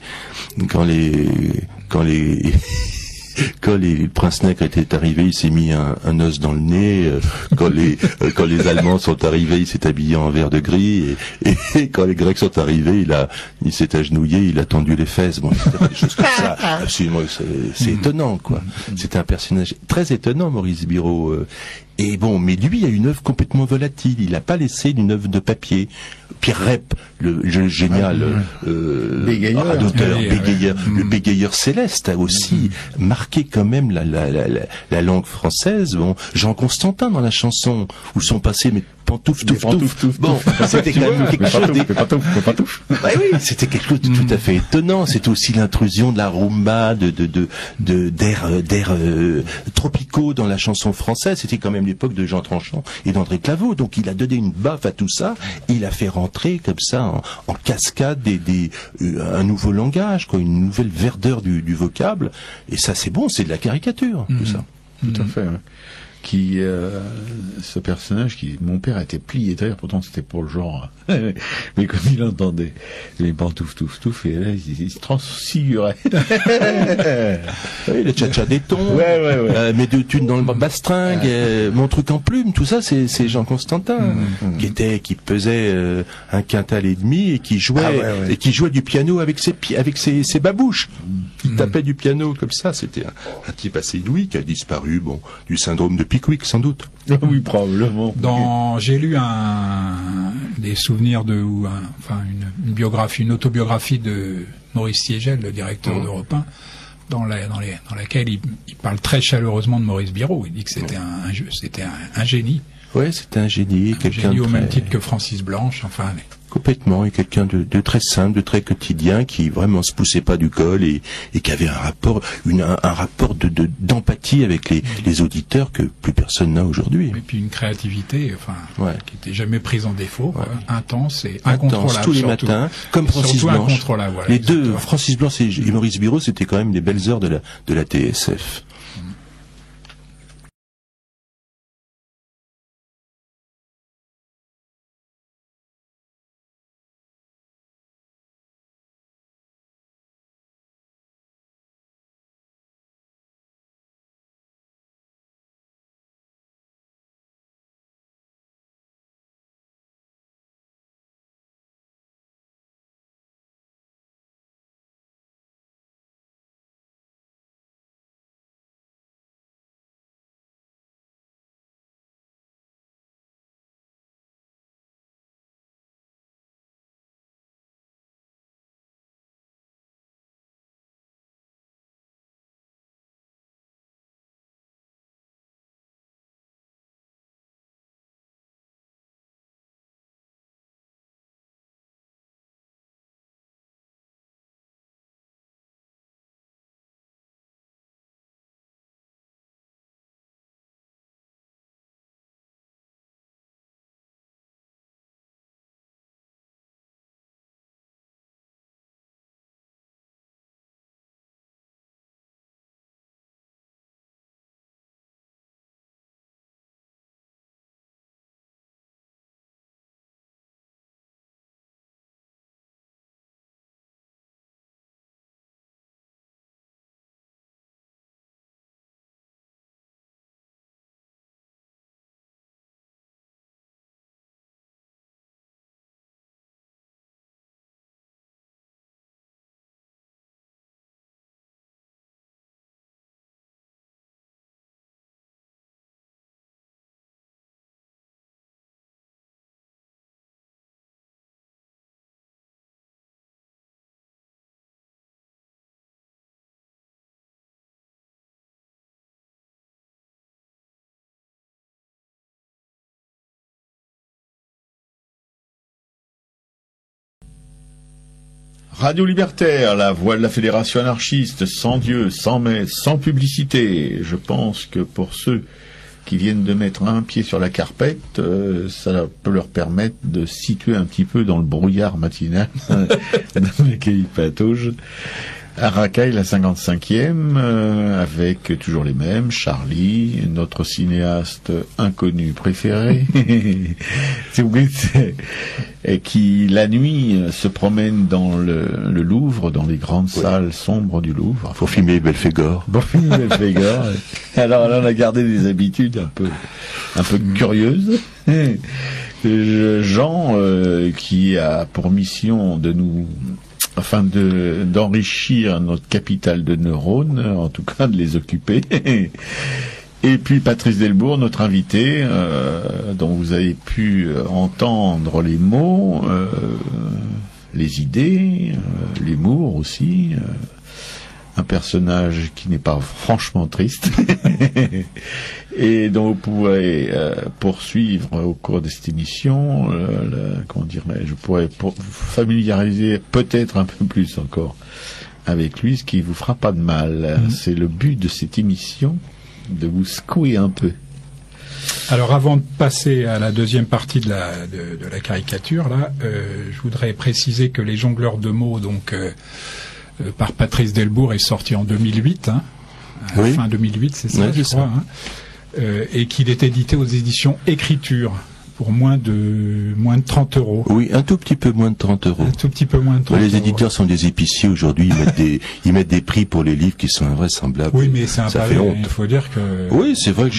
le prince nègre était arrivé, il s'est mis un os dans le nez. Quand les Allemands sont arrivés, il s'est habillé en vert de gris. Et quand les Grecs sont arrivés, il s'est agenouillé, il a tendu les fesses. Des choses comme ça. Absolument, c'est étonnant, quoi. C'est un personnage très étonnant, Maurice Biraud. Mais lui a une œuvre complètement volatile. Il n'a pas laissé une œuvre de papier. Pierre Rep, le génial auteur, le bégayeur céleste, a aussi marqué quand même la langue française. Jean Constantin dans la chanson, où sont passés mes pantoufles, c'était quand même quelque chose. C'était quelque chose de tout à fait étonnant. C'était aussi l'intrusion de la rumba, d'air tropicaux dans la chanson française. C'était quand même l'époque de Jean Tranchant et d'André Claveau. Donc il a donné une baffe à tout ça. Et il a fait rentrer comme ça en cascade un nouveau langage, quoi, une nouvelle verdeur du vocable. Et ça, c'est bon, c'est de la caricature, tout ça. Tout à fait. Ce personnage mon père était plié d'ailleurs, pourtant c'était pour le genre, mais comme il entendait les pantoufles et là il se transfigurait. Le tcha-tcha des tons, mes deux thunes dans le bastringue, mon truc en plume, tout ça c'est Jean Constantin, qui pesait un quintal et demi et qui jouait du piano avec ses babouches. Il tapait du piano comme ça. C'était un type assez doué qui a disparu, du syndrome de Pickwick sans doute. Oui, probablement. J'ai lu des souvenirs une biographie, une autobiographie de Maurice Siegel, le directeur d'Europe 1, dans laquelle il parle très chaleureusement de Maurice Biraud. Il dit que c'était un génie. Ouais, c'était un génie, quelqu'un au même titre que Francis Blanche, complètement, et quelqu'un de très simple, de très quotidien, qui vraiment se poussait pas du col et qui avait un rapport d'empathie avec les auditeurs que plus personne n'a aujourd'hui. Et puis une créativité, qui était jamais prise en défaut, intense et incontrôlable. Tous les matins, comme Francis Blanche. Les deux, Francis Blanche et Maurice Biraud, c'était quand même les belles heures de la TSF. Radio Libertaire, la voix de la Fédération anarchiste, sans Dieu, sans messe, sans publicité. Je pense que pour ceux qui viennent de mettre un pied sur la carpette, ça peut leur permettre de se situer un petit peu dans le brouillard matinal dans lequel ils pataugent. À Racaille, la 55e, avec toujours les mêmes, Charlie, notre cinéaste inconnu préféré, et qui, la nuit, se promène dans le Louvre, dans les grandes salles sombres du Louvre. Pour filmer Belphégor. Alors là, on a gardé des habitudes un peu curieuses. Jean, qui a pour mission de nous... afin d'enrichir notre capital de neurones, en tout cas de les occuper. Et puis Patrice Delbourg, notre invité, dont vous avez pu entendre les mots, les idées, l'humour aussi. Un personnage qui n'est pas franchement triste et dont vous pourrez poursuivre au cours de cette émission, comment dirais-je, je pourrais vous familiariser peut-être un peu plus encore avec lui, ce qui vous fera pas de mal. C'est le but de cette émission, de vous secouer un peu. Alors avant de passer à la deuxième partie de la caricature, là, je voudrais préciser que Les Jongleurs de mots, donc par Patrice Delbourg, est sorti en 2008, oui. Fin 2008, c'est ça, je crois, et qu'il est édité aux éditions Écriture pour moins de 30 €. Oui, un tout petit peu moins de 30 €. Un tout petit peu moins de 30 €. Les éditeurs sont des épiciers aujourd'hui, ils mettent des prix pour les livres qui sont invraisemblables. Oui, mais c'est un ça pavé, fait honte. il faut dire que... Oui, c'est vrai que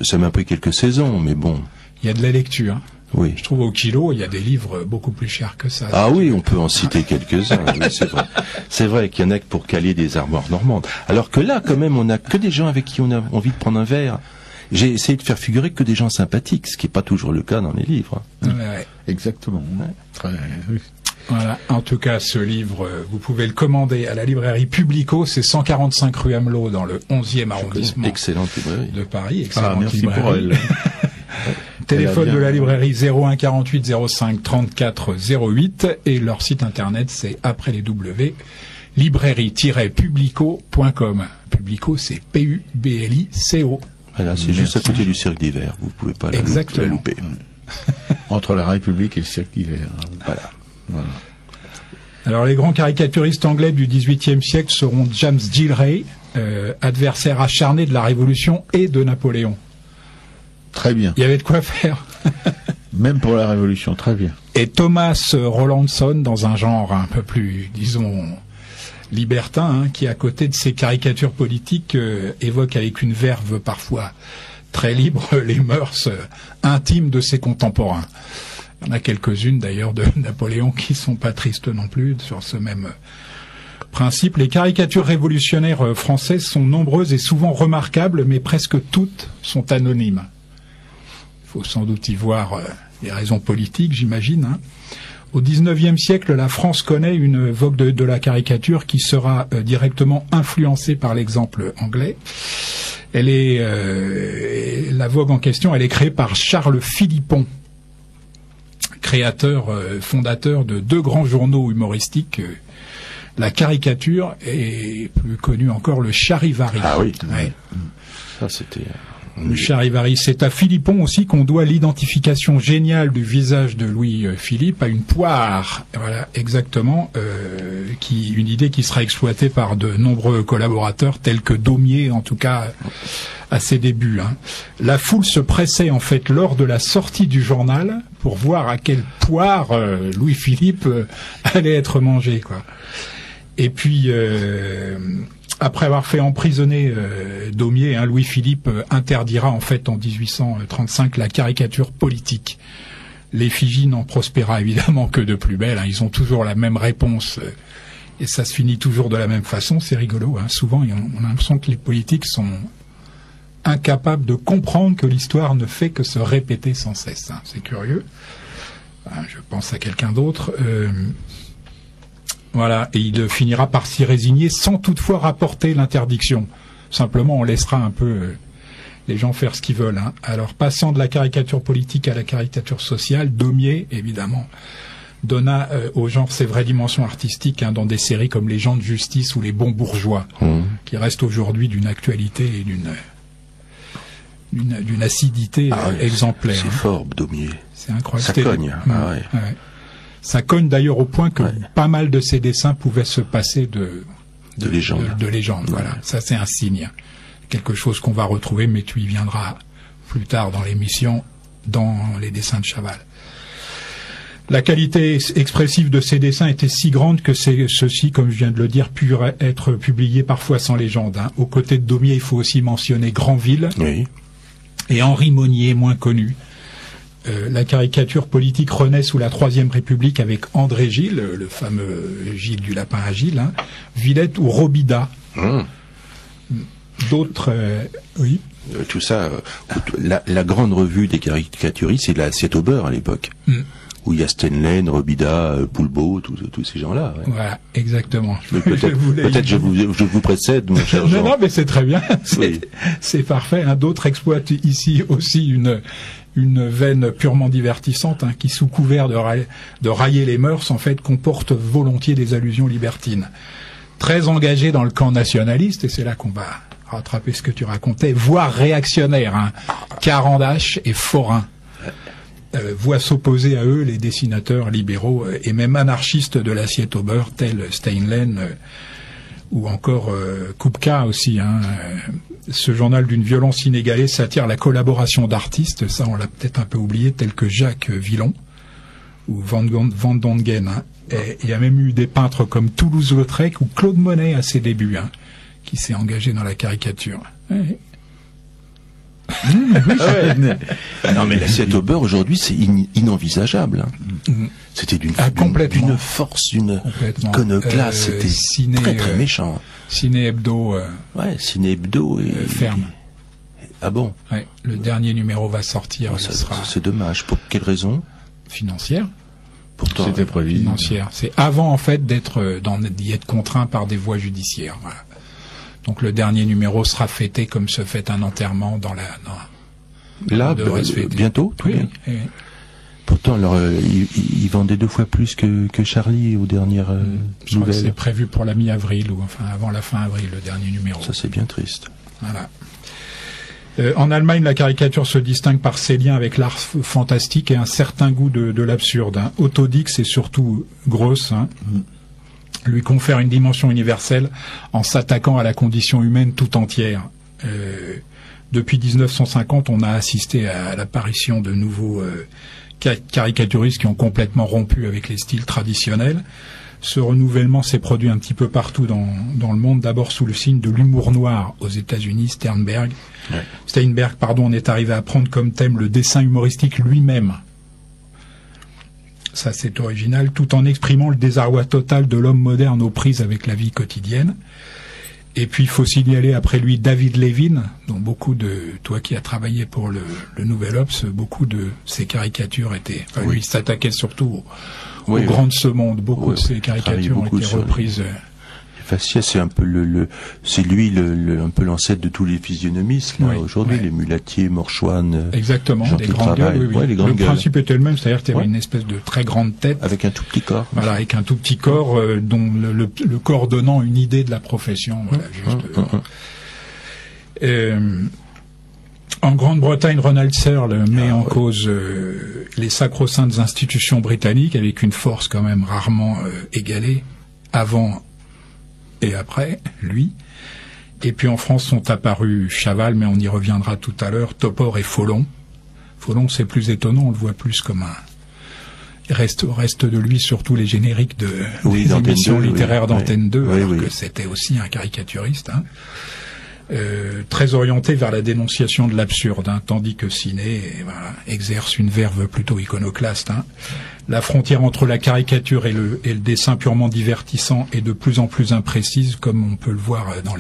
ça m'a pris quelques saisons, mais bon. Il y a de la lecture. Oui. Je trouve au kilo, il y a des livres beaucoup plus chers que ça. Ah oui, on peut en citer quelques-uns. Oui, c'est vrai. C'est vrai qu'il y en a que pour caler des armoires normandes. Alors que là, quand même, on n'a que des gens avec qui on a envie de prendre un verre. J'ai essayé de faire figurer que des gens sympathiques, ce qui n'est pas toujours le cas dans les livres. Ouais. Exactement. Très... Voilà. En tout cas, ce livre, vous pouvez le commander à la librairie Publico, c'est 145 rue Amelot dans le 11e arrondissement. Excellente librairie. De Paris. Excellente merci librairie. pour elle. Téléphone de la librairie 01 48 05 34 08 et leur site internet c'est après les W, librairie-publico.com. Publico, c'est P-U-B-L-I-C-O. Voilà, c'est juste à côté du cirque d'hiver, vous pouvez pas la louper. Entre la République et le cirque d'hiver. Voilà. Alors les grands caricaturistes anglais du XVIIIe siècle seront James Gillray, adversaire acharné de la Révolution et de Napoléon. Très bien. Il y avait de quoi faire. Même pour la Révolution, très bien. Et Thomas Rowlandson, dans un genre un peu plus, disons, libertin, qui à côté de ses caricatures politiques évoque avec une verve parfois très libre les mœurs intimes de ses contemporains. Il y en a quelques-unes d'ailleurs de Napoléon qui sont pas tristes non plus sur ce même principe. Les caricatures révolutionnaires françaises sont nombreuses et souvent remarquables, mais presque toutes sont anonymes. Il faut sans doute y voir des raisons politiques, j'imagine. Au XIXe siècle, la France connaît une vogue de la caricature qui sera directement influencée par l'exemple anglais. Elle est la vogue en question, elle est créée par Charles Philippon, créateur, fondateur de deux grands journaux humoristiques, La Caricature et plus connu encore le Charivari. Ah oui. Ouais. Ça c'était. Le Charivari, c'est à Philippon aussi qu'on doit l'identification géniale du visage de Louis-Philippe à une poire. Voilà, exactement, une idée qui sera exploitée par de nombreux collaborateurs tels que Daumier, en tout cas, à ses débuts. La foule se pressait en fait lors de la sortie du journal pour voir à quelle poire Louis-Philippe allait être mangé, quoi. Et puis, après avoir fait emprisonner Daumier, Louis-Philippe interdira en fait en 1835 la caricature politique. L'effigie n'en prospéra évidemment que de plus belle. Ils ont toujours la même réponse et ça se finit toujours de la même façon. C'est rigolo. Souvent, on a l'impression que les politiques sont incapables de comprendre que l'histoire ne fait que se répéter sans cesse. C'est curieux. Je pense à quelqu'un d'autre. Voilà, et il finira par s'y résigner sans toutefois rapporter l'interdiction. Simplement, on laissera un peu les gens faire ce qu'ils veulent. Alors, passant de la caricature politique à la caricature sociale, Daumier, évidemment, donna au genre ses vraies dimensions artistiques dans des séries comme Les gens de justice ou Les bons bourgeois, qui restent aujourd'hui d'une actualité et d'une acidité exemplaire. C'est fort, Daumier. C'est incroyable. Ça cogne. Ouais. Ça cogne d'ailleurs au point que pas mal de ses dessins pouvaient se passer de légende. De légende, voilà. Ça, c'est un signe. Quelque chose qu'on va retrouver, mais tu y viendras plus tard dans l'émission, dans les dessins de Chaval. La qualité expressive de ces dessins était si grande que ceux-ci, comme je viens de le dire, purent être publiés parfois sans légende. Aux côtés de Daumier, il faut aussi mentionner Granville et Henri Monnier, moins connu. La caricature politique renaît sous la Troisième République avec André Gilles, le fameux Gilles du Lapin à Gilles, Villette ou Robida. D'autres, oui. Tout ça, la grande revue des caricaturistes, c'est l'Assiette au beurre à l'époque. Où il y a Stenlen, Robida, Poulbeau, tous ces gens-là. Ouais. Voilà, exactement. Peut-être je vous précède, mon cher Jean. Non, mais c'est très bien. C'est parfait. D'autres exploitent ici aussi une veine purement divertissante qui, sous couvert de railler les mœurs, en fait, comporte volontiers des allusions libertines. Très engagé dans le camp nationaliste, et c'est là qu'on va rattraper ce que tu racontais, voire réactionnaire, Carandache et Forain. Voient s'opposer à eux les dessinateurs libéraux et même anarchistes de l'Assiette au beurre, tels Steinlen ou encore Kupka aussi. Ce journal d'une violence inégalée s'attire la collaboration d'artistes, ça on l'a peut-être un peu oublié, tels que Jacques Villon ou Van Dongen. Et il y a même eu des peintres comme Toulouse-Lautrec ou Claude Monet à ses débuts, qui s'est engagé dans la caricature. Non, mais l'Assiette au beurre aujourd'hui, c'est inenvisageable. C'était d'une force, d'une iconoclaste. C'était très méchant. Ciné Hebdo. Ciné Hebdo et ferme. Ah bon? Ouais, le dernier numéro va sortir. C'est dommage. Pour quelle raison? Financière. Pourtant, c'était prévu. Financière. C'est avant en fait d'y être contraint par des voies judiciaires. Voilà. Donc le dernier numéro sera fêté comme se fête un enterrement bientôt. Oui. Pourtant, ils vendaient 2 fois plus que Charlie aux dernières nouvelles. C'est prévu pour la mi-avril ou enfin avant la fin avril, le dernier numéro. Ça, c'est bien triste. Voilà. En Allemagne, la caricature se distingue par ses liens avec l'art fantastique et un certain goût de l'absurde. Otto Dix et surtout Gross lui confère une dimension universelle en s'attaquant à la condition humaine tout entière. Depuis 1950, on a assisté à l'apparition de nouveaux caricaturistes qui ont complètement rompu avec les styles traditionnels. Ce renouvellement s'est produit un petit peu partout dans le monde, d'abord sous le signe de l'humour noir aux États-Unis. Steinberg en est arrivé à prendre comme thème le dessin humoristique lui-même. Ça, c'est original, tout en exprimant le désarroi total de l'homme moderne aux prises avec la vie quotidienne. Et puis, il faut signaler après lui David Levin, dont toi qui as travaillé pour le Nouvel Obs, beaucoup de ses caricatures lui, il s'attaquait surtout au grand de ce monde. Beaucoup de ses caricatures ont été reprises. Faciès, c'est un peu c'est lui un peu l'ancêtre de tous les physionomistes aujourd'hui, les mulatiers, Morchouane. Exactement, des grandes gueules. Le principe était le même, c'est-à-dire qu'il y avait une espèce de très grande tête avec un tout petit corps. Voilà, avec un tout petit corps dont le corps donnant une idée de la profession. En Grande-Bretagne, Ronald Searle met en cause les sacro-saintes institutions britanniques avec une force quand même rarement égalée avant et après, lui. Et puis en France sont apparus Chaval, mais on y reviendra tout à l'heure, Topor et Follon. Follon, c'est plus étonnant, on le voit plus comme reste de lui surtout les génériques des émissions littéraires d'Antenne 2, alors que c'était aussi un caricaturiste. Très orienté vers la dénonciation de l'absurde, tandis que Ciné exerce une verve plutôt iconoclaste. La frontière entre la caricature et le dessin purement divertissant est de plus en plus imprécise, comme on peut le voir dans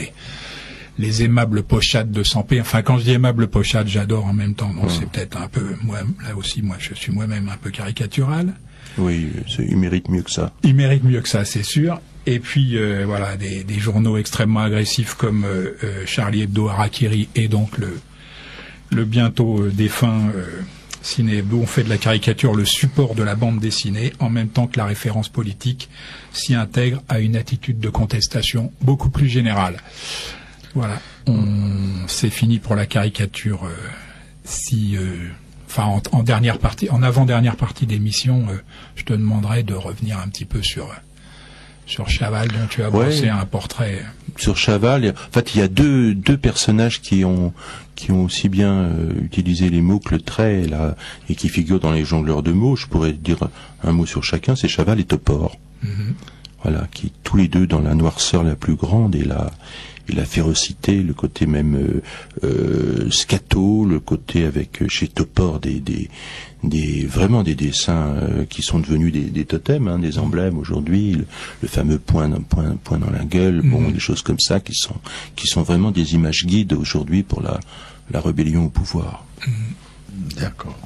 les aimables pochades de Sampé. Enfin, quand je dis aimables pochades, j'adore en même temps. Donc c'est peut-être un peu, moi je suis moi-même un peu caricatural. Oui, il mérite mieux que ça. Il mérite mieux que ça, c'est sûr. Et puis des journaux extrêmement agressifs comme Charlie Hebdo, Harakiri et donc le bientôt défunt Ciné Hebdo, on fait de la caricature le support de la bande dessinée, en même temps que la référence politique s'y intègre à une attitude de contestation beaucoup plus générale. Voilà, c'est fini pour la caricature. En dernière partie, en avant-dernière partie d'émission, je te demanderai de revenir un petit peu sur Chaval, dont tu as brossé un portrait. Sur Chaval, en fait, il y a deux personnages qui ont aussi bien utilisé les mots que le trait, là, et qui figurent dans les jongleurs de mots. Je pourrais dire un mot sur chacun, c'est Chaval et Topor. Voilà, qui tous les deux dans la noirceur la plus grande et la férocité, le côté même scato, le côté avec chez Topor vraiment des dessins qui sont devenus des totems, des emblèmes aujourd'hui, le fameux point dans la gueule, des choses comme ça qui sont vraiment des images guides aujourd'hui pour la rébellion au pouvoir. D'accord.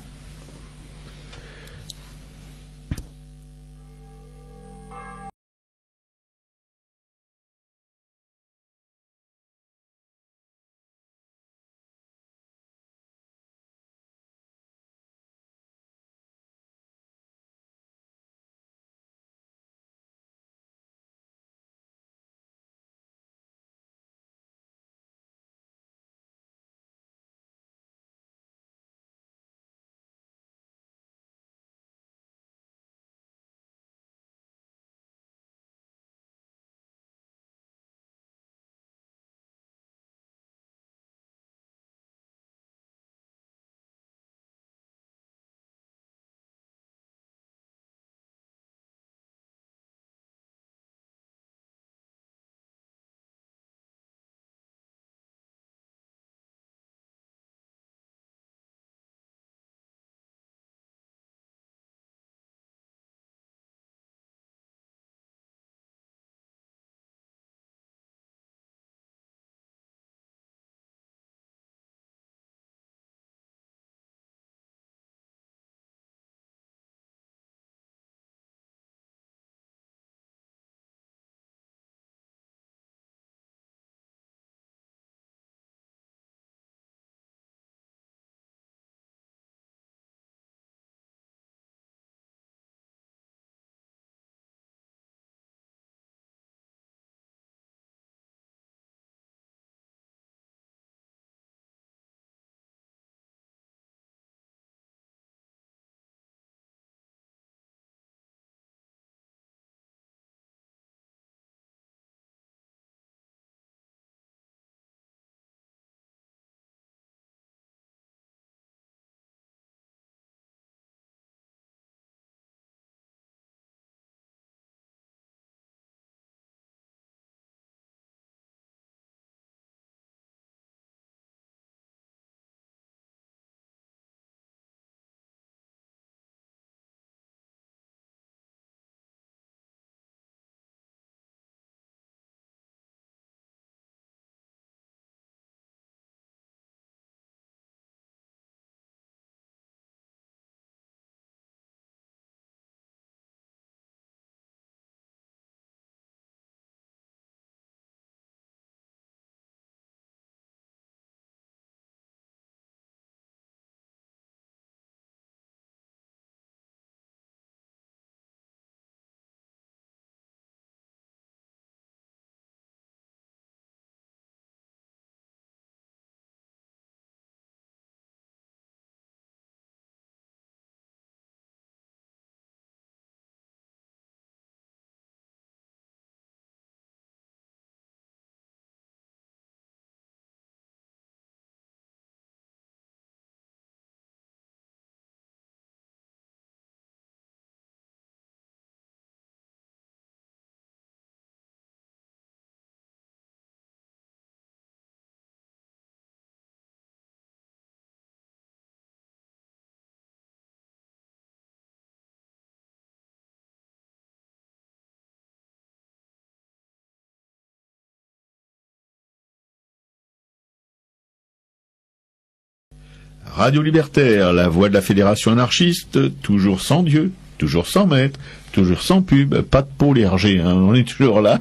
Radio Libertaire, la voix de la Fédération anarchiste, toujours sans Dieu. toujours sans maître, toujours sans pub, pas de Paul et Hergé, hein, on est toujours là.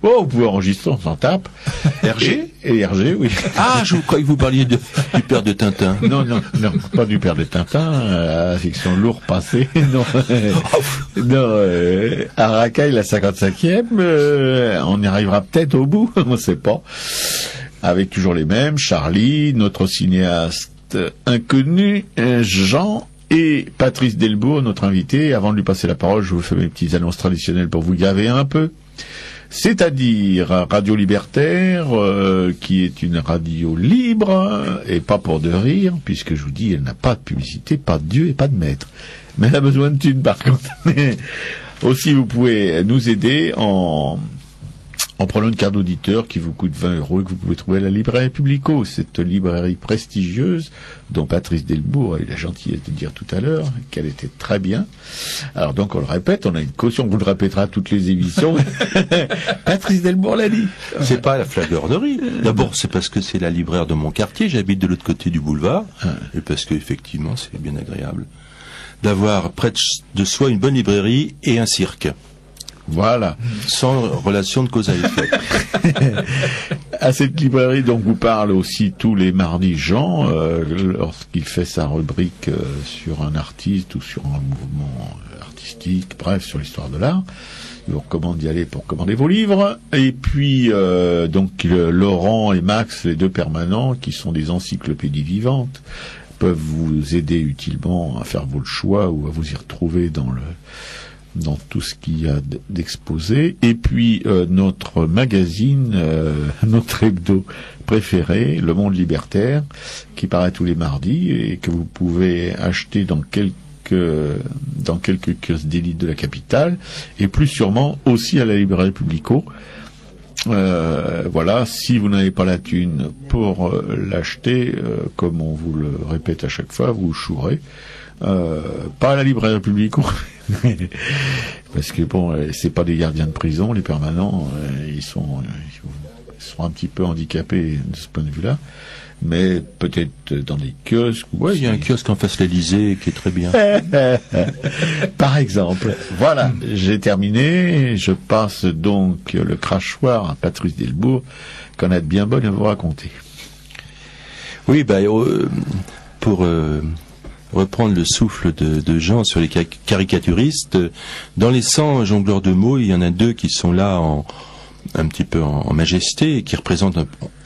Oh, vous pouvez enregistrer, on s'en tape. Hergé? Et Hergé, oui. Ah, je croyais que vous parliez du père de Tintin. Non, pas du père de Tintin, la fiction lourd passé, non. À Racaille, la 55e, on y arrivera peut-être au bout, on ne sait pas. Avec toujours les mêmes, Charlie, notre cinéaste inconnu, Jean, et Patrice Delbourg, notre invité. Avant de lui passer la parole, je vous fais mes petites annonces traditionnelles pour vous gaver un peu. C'est-à-dire Radio Libertaire, qui est une radio libre, et pas pour de rire, puisque je vous dis, elle n'a pas de publicité, pas de Dieu et pas de maître. Mais elle a besoin de thunes par contre. Aussi, vous pouvez nous aider en prenant une carte d'auditeur qui vous coûte 20 € et que vous pouvez trouver à la librairie Publico, cette librairie prestigieuse dont Patrice Delbourg a eu la gentillesse de dire tout à l'heure qu'elle était très bien. Alors donc on le répète, on a une caution, on vous le répétera à toutes les émissions. Patrice Delbourg l'a dit. C'est pas la flagornerie. D'abord, c'est parce que c'est la libraire de mon quartier, j'habite de l'autre côté du boulevard, et parce que effectivement c'est bien agréable d'avoir près de soi une bonne librairie et un cirque. Voilà. Sans relation de cause à effet. À cette librairie dont vous parle aussi tous les mardis Jean, lorsqu'il fait sa rubrique sur un artiste ou sur un mouvement artistique, bref, sur l'histoire de l'art. Je vous recommande d'y aller pour commander vos livres. Et puis, donc, Laurent et Max, les deux permanents, qui sont des encyclopédies vivantes, peuvent vous aider utilement à faire vos choix ou à vous y retrouver dans tout ce qu'il y a d'exposé. Et puis notre magazine, notre hebdo préféré, Le Monde Libertaire, qui paraît tous les mardis et que vous pouvez acheter dans quelques kiosques d'élite de la capitale, et plus sûrement aussi à la librairie Publico. Voilà, si vous n'avez pas la thune pour l'acheter, comme on vous le répète à chaque fois, vous chouerez. Pas à la librairie Publico, parce que bon, c'est pas des gardiens de prison, les permanents, ils sont un petit peu handicapés de ce point de vue-là, mais peut-être dans des kiosques. Ouais, il y a un kiosque en face de l'Élysée qui est très bien. Par exemple. Voilà, j'ai terminé. Je passe donc le crachoir à Patrice Delbourg, qu'on a de bien bonne à vous raconter. Oui, pour reprendre le souffle de Jean sur les caricaturistes, dans les 100 jongleurs de mots, il y en a 2 qui sont là un petit peu en majesté et qui représentent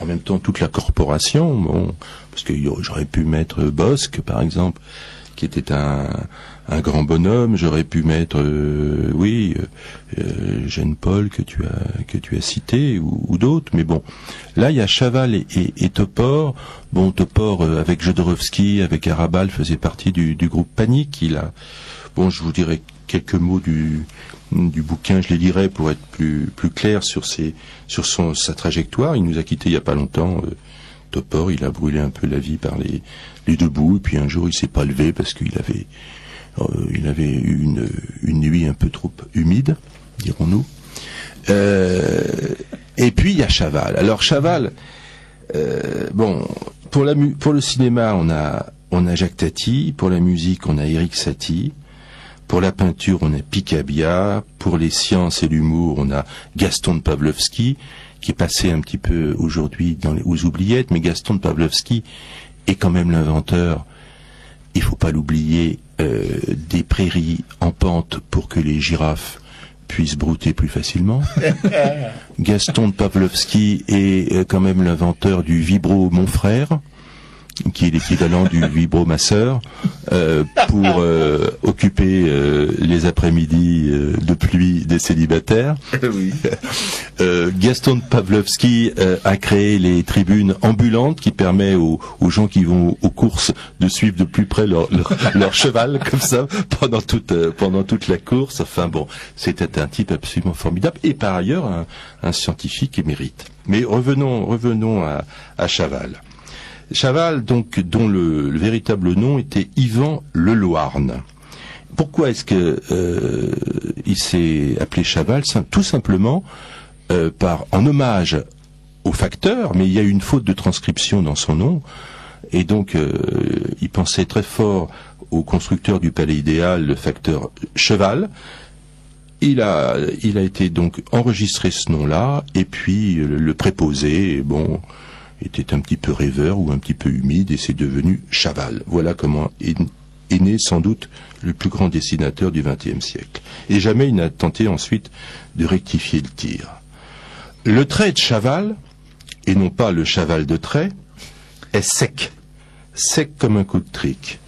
en même temps toute la corporation. Bon, parce que j'aurais pu mettre Bosque, par exemple, qui était un grand bonhomme. J'aurais pu mettre Jeanne Paul que tu as cité ou d'autres. Mais bon, là il y a Chaval et Topor. Bon, Topor avec Jodorowsky, avec Arabal, faisait partie du groupe Panique. Bon, je vous dirai quelques mots du bouquin, je les lirai pour être plus clair sur sa trajectoire. Il nous a quittés il y a pas longtemps. Topor, il a brûlé un peu la vie par les deux bouts, et puis un jour il s'est pas levé parce qu'il avait eu une nuit un peu trop humide, dirons-nous. Et puis il y a Chaval. Alors Chaval, pour le cinéma on a Jacques Tati, pour la musique on a Éric Satie, pour la peinture on a Picabia, pour les sciences et l'humour on a Gaston de Pavlovsky, qui est passé un petit peu aujourd'hui aux oubliettes, mais Gaston de Pavlovsky est quand même l'inventeur, il faut pas l'oublier, des prairies en pente pour que les girafes puissent brouter plus facilement. Gaston de Pavlovsky est quand même l'inventeur du vibro mon frère, qui est l'équivalent du vibro ma sœur, pour occuper les après-midi de pluie des célibataires. Oui. Gaston de Pavlovsky a créé les tribunes ambulantes qui permet aux gens qui vont aux courses de suivre de plus près leur cheval comme ça pendant toute la course. Enfin bon, c'était un type absolument formidable et par ailleurs un scientifique émérite. Mais revenons à Chaval. Chaval, donc, dont le véritable nom était Yvan Leloarn. Pourquoi est-ce que il s'est appelé Chaval? Tout simplement en hommage au facteur, mais il y a eu une faute de transcription dans son nom, et donc il pensait très fort au constructeur du Palais Idéal, le facteur Cheval. Il a été donc enregistré ce nom-là, et puis le préposé, bon, était un petit peu rêveur ou un petit peu humide, et c'est devenu Chaval. Voilà comment est né sans doute le plus grand dessinateur du XXe siècle. Et jamais il n'a tenté ensuite de rectifier le tir. Le trait de Chaval, et non pas le cheval de trait, est sec. Sec comme un coup de trick.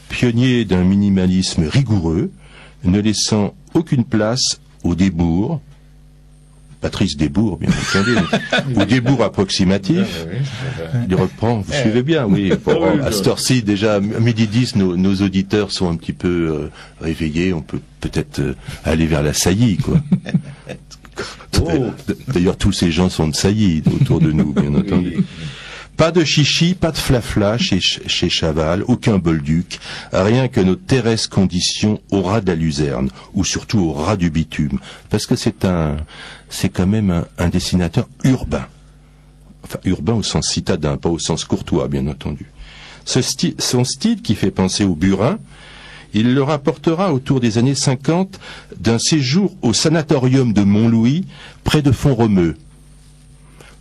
Pionnier d'un minimalisme rigoureux, ne laissant aucune place au débours, Patrice Desbourgs, bien entendu, au débours approximatif. Il reprend, vous suivez bien, oui. À cette heure-ci, déjà, midi 10, nos auditeurs sont un petit peu réveillés, on peut peut-être aller vers la saillie, quoi. D'ailleurs, tous ces gens sont de saillie autour de nous, bien entendu. Pas de chichi, pas de flafla chez Chaval, aucun bolduc, rien que nos terrestres conditions au ras de la luzerne, ou surtout au ras du bitume, parce que c'est quand même un dessinateur urbain. Enfin, urbain au sens citadin, pas au sens courtois, bien entendu. Son style qui fait penser au burin, il le rapportera autour des années 50 d'un séjour au sanatorium de Montlouis, près de Font-Romeu,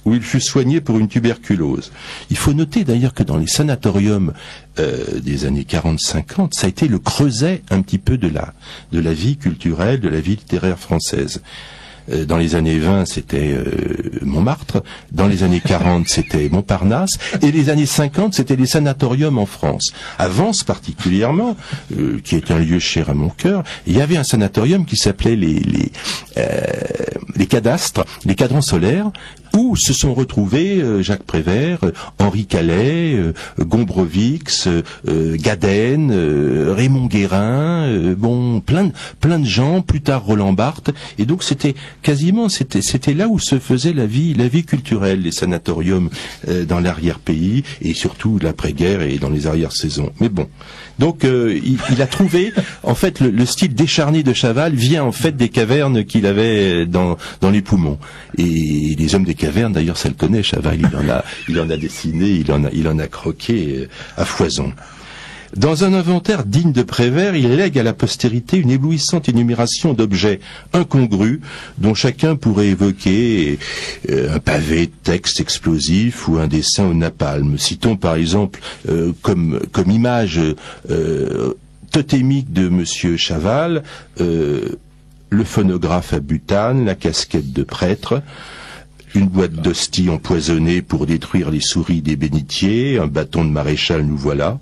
où il fut soigné pour une tuberculose. Il faut noter d'ailleurs que dans les sanatoriums des années 40-50, ça a été le creuset un petit peu de la vie culturelle, de la vie littéraire française. Dans les années 20, c'était Montmartre. Dans les années 40, c'était Montparnasse. Et les années 50, c'était les sanatoriums en France. À Vence particulièrement, qui est un lieu cher à mon cœur, il y avait un sanatorium qui s'appelait les cadastres, les cadrans solaires, où se sont retrouvés Jacques Prévert, Henri Calais, Gombrowicz, Gaden, Raymond Guérin, bon, plein de gens, plus tard Roland Barthes. Et donc c'était là où se faisait la vie culturelle, les sanatoriums dans l'arrière-pays, et surtout l'après-guerre et dans les arrière-saisons. Mais bon. Donc il a trouvé, en fait, le style décharné de Chaval vient en fait des cavernes qu'il avait dans les poumons. Et les hommes des cavernes, d'ailleurs, ça le connaît, Chaval, il en a dessiné, il en a croqué à foison. Dans un inventaire digne de Prévert, il lègue à la postérité une éblouissante énumération d'objets incongrus dont chacun pourrait évoquer un pavé de texte explosif ou un dessin au napalm. Citons par exemple comme image totémique de Monsieur Chaval le phonographe à butane, la casquette de prêtre, une boîte d'hosties empoisonnée pour détruire les souris des bénitiers, un bâton de maréchal, nous voilà.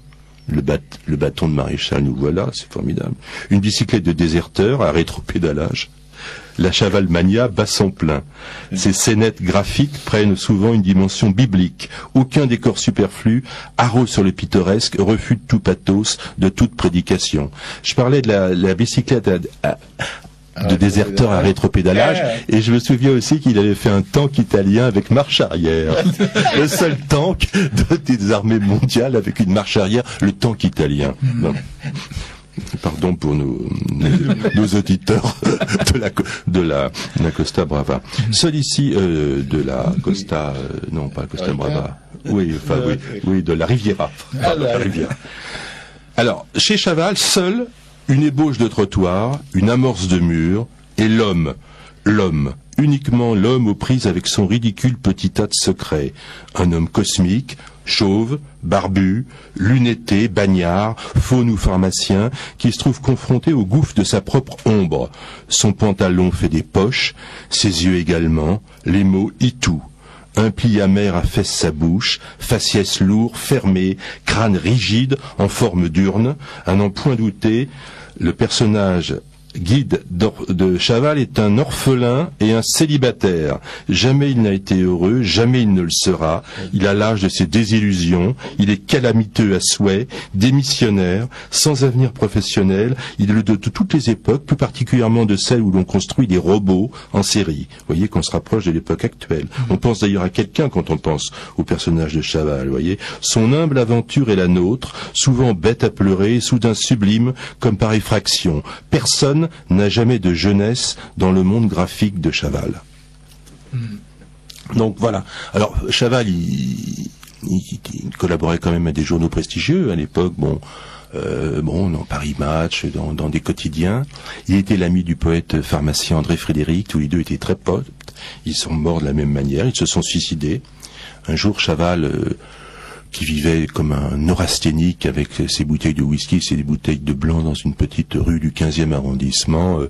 Le bâton de maréchal, nous voilà, c'est formidable. Une bicyclette de déserteur à rétropédalage. La Chavalmania bat son plein. Ces scénettes graphiques prennent souvent une dimension biblique. Aucun décor superflu, haro sur le pittoresque, refus de tout pathos, de toute prédication. Je parlais de la bicyclette de déserteur à rétropédalage, et je me souviens aussi qu'il avait fait un tank italien avec marche arrière. Le seul tank des armées mondiales avec une marche arrière, le tank italien. Non. Pardon pour nos auditeurs de la Costa Brava. Seul ici de la Costa, non pas Costa Brava. Oui, enfin oui, de la Riviera. La Riviera. Alors, chez Chaval, seul une ébauche de trottoir, une amorce de mur, et l'homme, uniquement l'homme aux prises avec son ridicule petit tas de secrets. Un homme cosmique, chauve, barbu, lunetté, bagnard, faune ou pharmacien, qui se trouve confronté au gouffre de sa propre ombre. Son pantalon fait des poches, ses yeux également, les mots itou. Un pli amer affaisse sa bouche, faciès lourd, fermé, crâne rigide, en forme d'urne, à n'en point douter, le personnage guide de Chaval est un orphelin et un célibataire. Jamais il n'a été heureux, jamais il ne le sera. Il a l'âge de ses désillusions, il est calamiteux à souhait, démissionnaire, sans avenir professionnel. Il est de toutes les époques, plus particulièrement de celles où l'on construit des robots en série. Vous voyez qu'on se rapproche de l'époque actuelle. On pense d'ailleurs à quelqu'un quand on pense au personnage de Chaval, vous voyez. Son humble aventure est la nôtre, souvent bête à pleurer, soudain sublime, comme par effraction. Personne n'a jamais de jeunesse dans le monde graphique de Chaval. Donc voilà. Alors Chaval, il collaborait quand même à des journaux prestigieux à l'époque. Bon, dans Paris Match, dans des quotidiens. Il était l'ami du poète pharmacien André Frédéric, tous les deux étaient très potes. Ils sont morts de la même manière, ils se sont suicidés. Un jour, Chaval, qui vivait comme un neurasthénique avec ses bouteilles de whisky, ses bouteilles de blanc dans une petite rue du 15e arrondissement,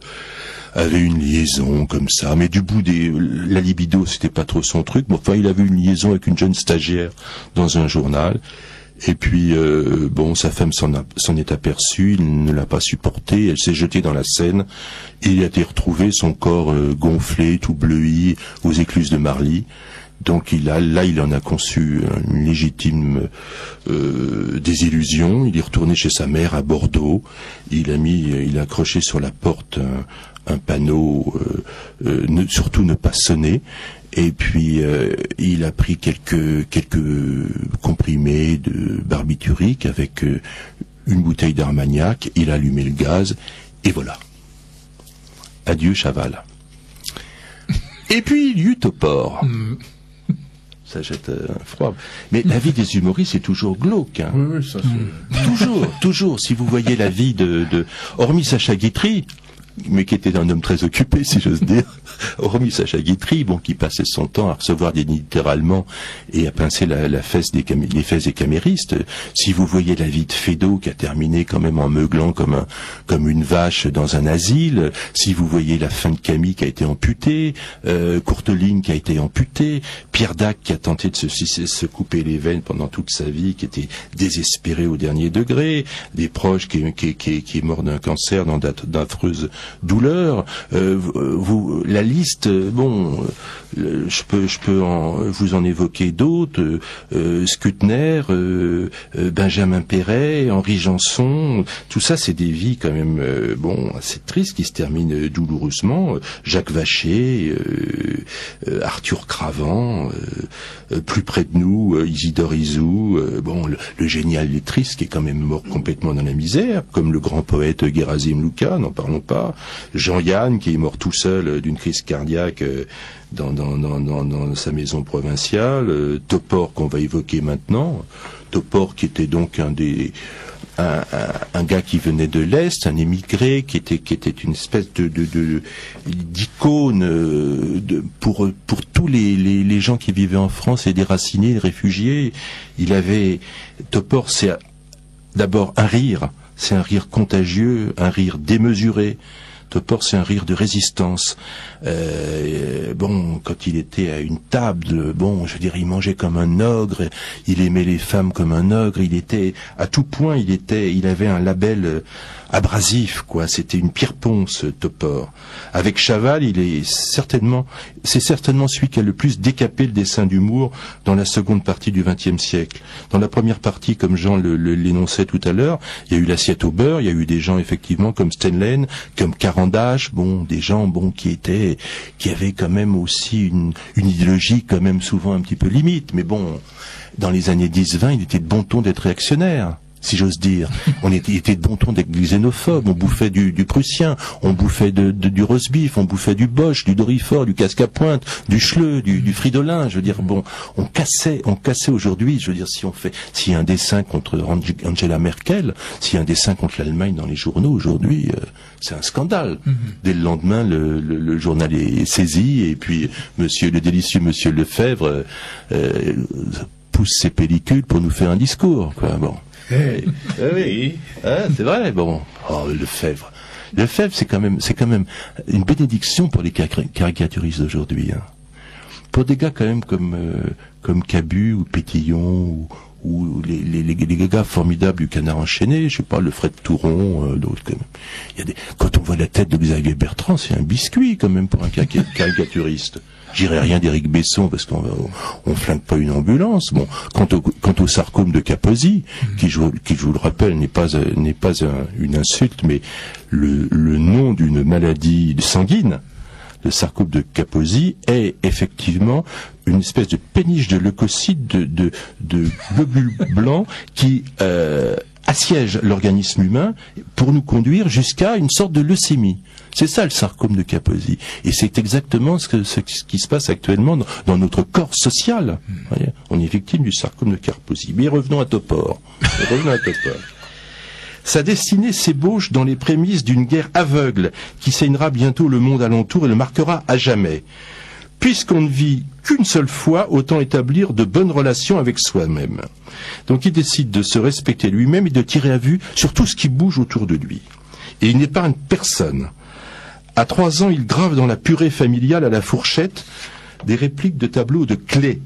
avait une liaison comme ça, mais du bout la libido, c'était pas trop son truc, mais enfin, il avait une liaison avec une jeune stagiaire dans un journal. Et puis, sa femme s'en est aperçue, il ne l'a pas supporté, elle s'est jetée dans la Seine, et il a été retrouvé, son corps gonflé, tout bleui, aux écluses de Marly. Donc il en a conçu une légitime désillusion. Il est retourné chez sa mère à Bordeaux. Il a accroché sur la porte un panneau, surtout ne pas sonner. Et puis il a pris quelques comprimés de barbiturique avec une bouteille d'Armagnac. Il a allumé le gaz et voilà. Adieu Chaval. Et puis il y eut Topor. Ça jette un froid. Mais la vie des humoristes, c'est toujours glauque. Hein. Oui, ça c'est... Toujours. Si vous voyez la vie hormis Sacha Guitry, mais qui était un homme très occupé, si j'ose dire, hormis Sacha Guitry, qui passait son temps à recevoir des littéralement et à pincer les fesses des caméristes. Si vous voyez la vie de Feydeau, qui a terminé quand même en meuglant comme une vache dans un asile, si vous voyez la fin de Camille qui a été amputée, Courteline qui a été amputée, Pierre Dac qui a tenté de se couper les veines pendant toute sa vie, qui était désespéré au dernier degré, des proches qui est mort d'un cancer dans d'affreuses douleurs, la liste, je peux vous en évoquer d'autres, Skutner, Benjamin Perret, Henri Janson, tout ça c'est des vies quand même assez tristes qui se terminent douloureusement. Jacques Vacher, Arthur Cravant, plus près de nous, Isidore Izou, le génial lettriste qui est quand même mort complètement dans la misère, comme le grand poète Gerasim Luka, n'en parlons pas. Jean-Yann qui est mort tout seul d'une crise cardiaque dans sa maison provinciale. Topor qu'on va évoquer maintenant. Topor qui était donc un gars qui venait de l'Est, un émigré qui était une espèce d'icône pour tous les gens qui vivaient en France, les déracinés, les réfugiés. Topor, c'est d'abord un rire. C'est un rire contagieux, un rire démesuré. Topor, c'est un rire de résistance. Quand il était à une table, il mangeait comme un ogre, il aimait les femmes comme un ogre, il était, à tout point, il avait un label abrasif, quoi. C'était une pierre ponce, Topor. Avec Chaval, c'est certainement celui qui a le plus décapé le dessin d'humour dans la seconde partie du XXe siècle. Dans la première partie, comme Jean l'énonçait tout à l'heure, il y a eu l'assiette au beurre, il y a eu des gens, effectivement, comme Stenlen, comme Carandache, des gens, qui avaient quand même aussi une idéologie quand même souvent un petit peu limite. Mais dans les années 10-20, il était de bon ton d'être réactionnaire, si j'ose dire. Il était de bon ton d'être xénophobe, on bouffait du prussien, on bouffait du roast beef, on bouffait du Bosch, du Dorifort, du casque à pointe, du Schleu, du Fridolin, on cassait aujourd'hui, s'il y a un dessin contre Angela Merkel, s'il y a un dessin contre l'Allemagne dans les journaux aujourd'hui, c'est un scandale. Dès le lendemain, le journal est saisi, et puis le délicieux monsieur Lefebvre pousse ses pellicules pour nous faire un discours, quoi. Oui, c'est vrai. Lefebvre, c'est quand même une bénédiction pour les caricaturistes d'aujourd'hui. Hein. Pour des gars quand même comme Cabu ou Pétillon ou les gars formidables du Canard enchaîné, je sais pas, le Fred Touron, d'autres quand même. Quand on voit la tête de Xavier Bertrand, c'est un biscuit quand même pour un caricaturiste. J'irai rien d'Éric Besson parce qu'on flingue pas une ambulance. Quant au sarcome de Kaposi, qui je vous le rappelle n'est pas une insulte, mais le nom d'une maladie sanguine. Le sarcome de Kaposi est effectivement une espèce de péniche de leucocytes de globules blancs qui assiège l'organisme humain pour nous conduire jusqu'à une sorte de leucémie. C'est ça le sarcome de Kaposi. Et c'est exactement ce qui se passe actuellement dans notre corps social. On est victime du sarcome de Kaposi. Mais revenons à Topor. Sa destinée s'ébauche dans les prémices d'une guerre aveugle qui saignera bientôt le monde alentour et le marquera à jamais. Puisqu'on ne vit qu'une seule fois, autant établir de bonnes relations avec soi-même. Donc il décide de se respecter lui-même et de tirer à vue sur tout ce qui bouge autour de lui. Et il n'épargne personne. À 3 ans, il grave dans la purée familiale à la fourchette des répliques de tableaux de Klee,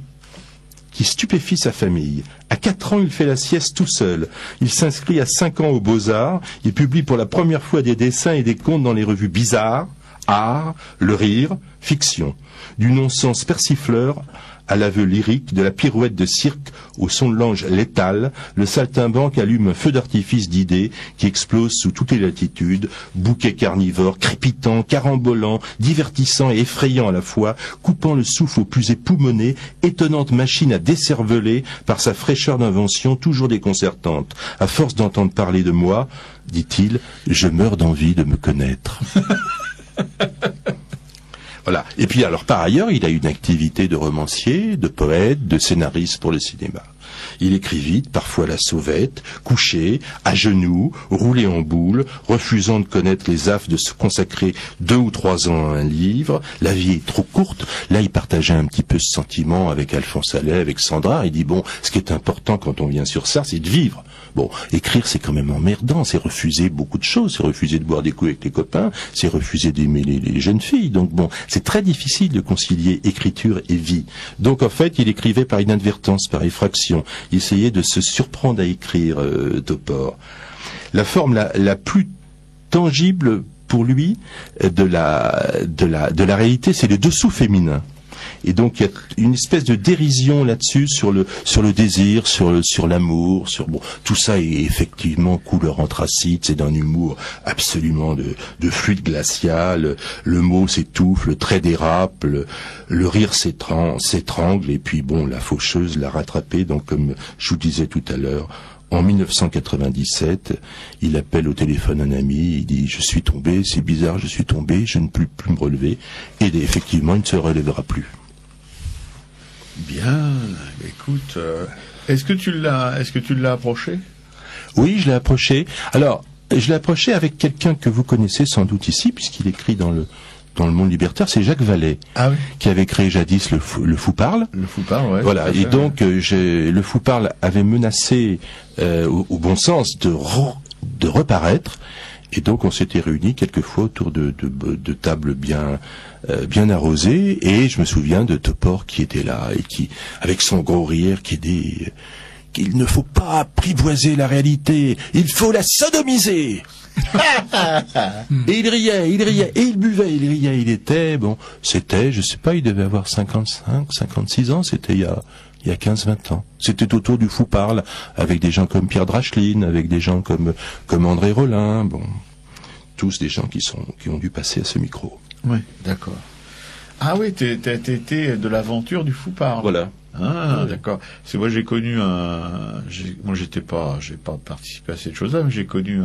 qui stupéfie sa famille. À 4 ans, il fait la sieste tout seul. Il s'inscrit à 5 ans aux Beaux-Arts. Il publie pour la première fois des dessins et des contes dans les revues Bizarre, Art, Le Rire, Fiction. Du non-sens persifleur à l'aveu lyrique, de la pirouette de cirque au son de l'ange létal, le saltimbanque allume un feu d'artifice d'idées qui explose sous toutes les latitudes, bouquet carnivore, crépitant, carambolant, divertissant et effrayant à la fois, coupant le souffle au plus époumoné, étonnante machine à décerveler par sa fraîcheur d'invention toujours déconcertante. À force d'entendre parler de moi, dit-il, je meurs d'envie de me connaître. Voilà. Et puis alors par ailleurs, il a une activité de romancier, de poète, de scénariste pour le cinéma. Il écrit vite, parfois la sauvette, couché, à genoux, roulé en boule, refusant de connaître les affres de se consacrer 2 ou 3 ans à un livre. La vie est trop courte. Là, il partageait un petit peu ce sentiment avec Alphonse Allais, avec Sandra. Il dit, bon, ce qui est important quand on vient sur ça, c'est de vivre. Bon, écrire, c'est quand même emmerdant. C'est refuser beaucoup de choses. C'est refuser de boire des coups avec les copains. C'est refuser d'aimer les jeunes filles. Donc bon, c'est très difficile de concilier écriture et vie. Donc en fait, il écrivait par inadvertance, par effraction. Il essayait de se surprendre à écrire, Topor. La forme la plus tangible pour lui de la réalité, c'est le dessous féminin. Et donc il y a une espèce de dérision là-dessus sur le désir, sur l'amour, sur bon, tout ça est effectivement couleur anthracite, c'est d'un humour absolument de fluide glacial, le mot s'étouffe, le trait dérape, le rire s'étrangle, et puis bon, la faucheuse l'a rattrapé. Donc comme je vous disais tout à l'heure, en 1997, il appelle au téléphone un ami, il dit « Je suis tombé, c'est bizarre, je suis tombé, je ne peux plus me relever. » Et effectivement, il ne se relèvera plus. Bien, écoute, est-ce que tu l'as approché? Oui, je l'ai approché. Alors, je l'ai approché avec quelqu'un que vous connaissez sans doute ici, puisqu'il écrit dans le Monde libertaire, c'est Jacques Vallée, qui avait créé jadis le Fou Parle. Le Fou Parle, ouais. Voilà, et donc le Fou Parle avait menacé, au bon sens, de reparaître, et donc on s'était réunis quelquefois autour de tables bien arrosées, et je me souviens de Topor qui était là, et qui, avec son gros rire, qui dit qu'il ne faut pas apprivoiser la réalité, il faut la sodomiser. Et il riait, et il buvait, il riait, c'était, je sais pas, il devait avoir 55, 56 ans, c'était il y a 15-20 ans. C'était autour du Fou Parle, avec des gens comme Pierre Dracheline, avec des gens comme André Rollin, bon, tous des gens qui ont dû passer à ce micro. Oui, d'accord. Ah oui, t'as été de l'aventure du Fou Parle. Voilà. Ah, oui. D'accord. C'est moi j'ai connu moi j'ai pas participé à cette chose-là, mais j'ai connu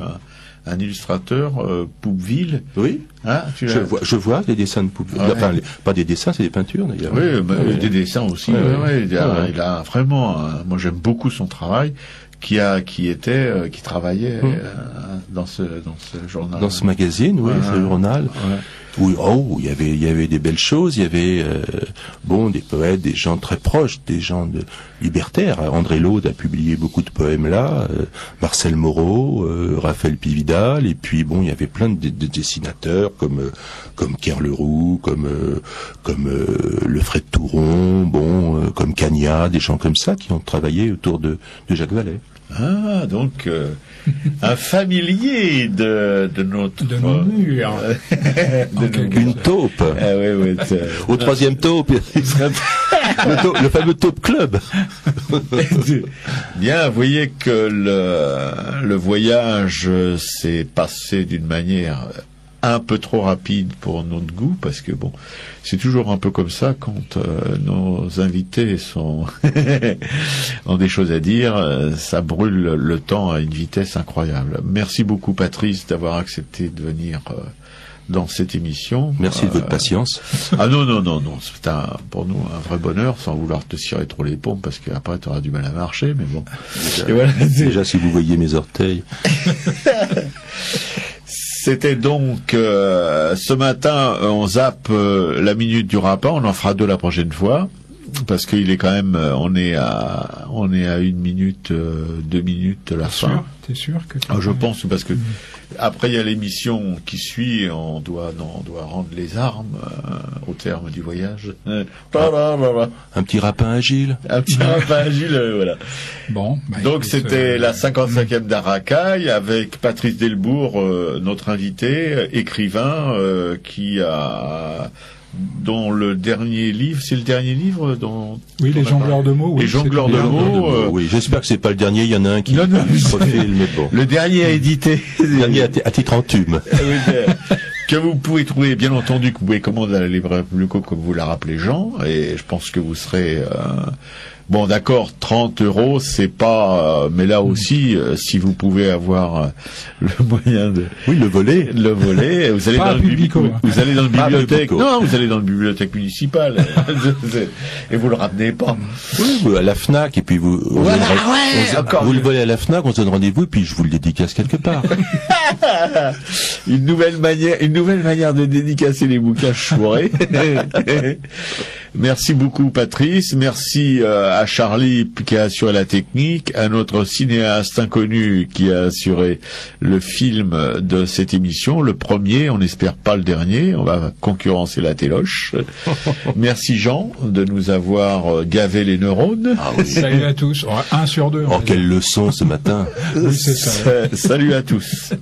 un illustrateur, Poupeville. Oui. Hein, je vois des dessins de Poupeville. Ouais. Enfin, pas des dessins, c'est des peintures d'ailleurs. Oui, des dessins aussi. Il a vraiment. Moi, j'aime beaucoup son travail. Qui travaillait dans ce journal. Dans ce magazine, oui, ce journal. Ouais. Oui, il y avait des belles choses, il y avait des poètes, des gens très proches, des gens libertaires. André Laude a publié beaucoup de poèmes là, Marcel Moreau, Raphaël Pividal, et puis il y avait plein de dessinateurs comme Kerr Leroux, comme Lefred Touron, comme Cagnat, des gens comme ça qui ont travaillé autour de Jacques Vallée. Ah, donc un familier de nos murs. Une taupe. Ah, oui, au 3e taupe, le fameux Taupe Club. Bien, vous voyez que le voyage s'est passé d'une manière un peu trop rapide pour notre goût, parce que c'est toujours un peu comme ça quand nos invités ont des choses à dire, ça brûle le temps à une vitesse incroyable. Merci beaucoup Patrice d'avoir accepté de venir dans cette émission. Merci de votre patience. Ah non, c'est pour nous un vrai bonheur, sans vouloir te cirer trop les pompes, parce qu'après tu auras du mal à marcher, mais bon. Et voilà, déjà, si vous voyez mes orteils. C'était donc ce matin, on zappe la minute du rapport, on en fera 2 la prochaine fois. Parce qu'il est quand même, on est à 1 minute, 2 minutes de la fin. T'es sûr que je pense, parce que après il y a l'émission qui suit, on doit rendre les armes au terme du voyage. Un petit rapin agile. Un petit rapin agile, voilà. Bon. Donc c'était la 55e d'Aracaille avec Patrice Delbourg, notre invité, écrivain, dont le dernier livre, c'est le dernier livre dont... Oui, les jongleurs de mots. Les jongleurs de mots. Oui, j'espère que c'est pas le dernier, il y en a un qui profile, mais bon. Le dernier à éditer. Le dernier à titre entume. Que vous pouvez trouver, bien entendu, que vous pouvez commander à la librairie Publico, comme vous l'a rappelé Jean, et je pense que vous serez... Bon, d'accord, 30 €, c'est pas... mais là aussi, si vous pouvez avoir le moyen de... Oui, le voler, vous allez dans le bibliothèque... Non, vous allez dans le bibliothèque municipale. Et vous le ramenez pas. Oui, à la FNAC, et puis vous le volez à la FNAC, on se donne rendez-vous, et puis je vous le dédicace quelque part. Une nouvelle manière de dédicacer les bouquins chourés. Merci beaucoup, Patrice. Merci à Charlie qui a assuré la technique, à notre cinéaste inconnu qui a assuré le film de cette émission, le premier, on n'espère pas le dernier, on va concurrencer la téloche. Merci Jean de nous avoir gavé les neurones. Ah oui. Salut à tous, 1 sur 2. Oh, quelle leçon ce matin. Oui, c'est ça. Salut à tous.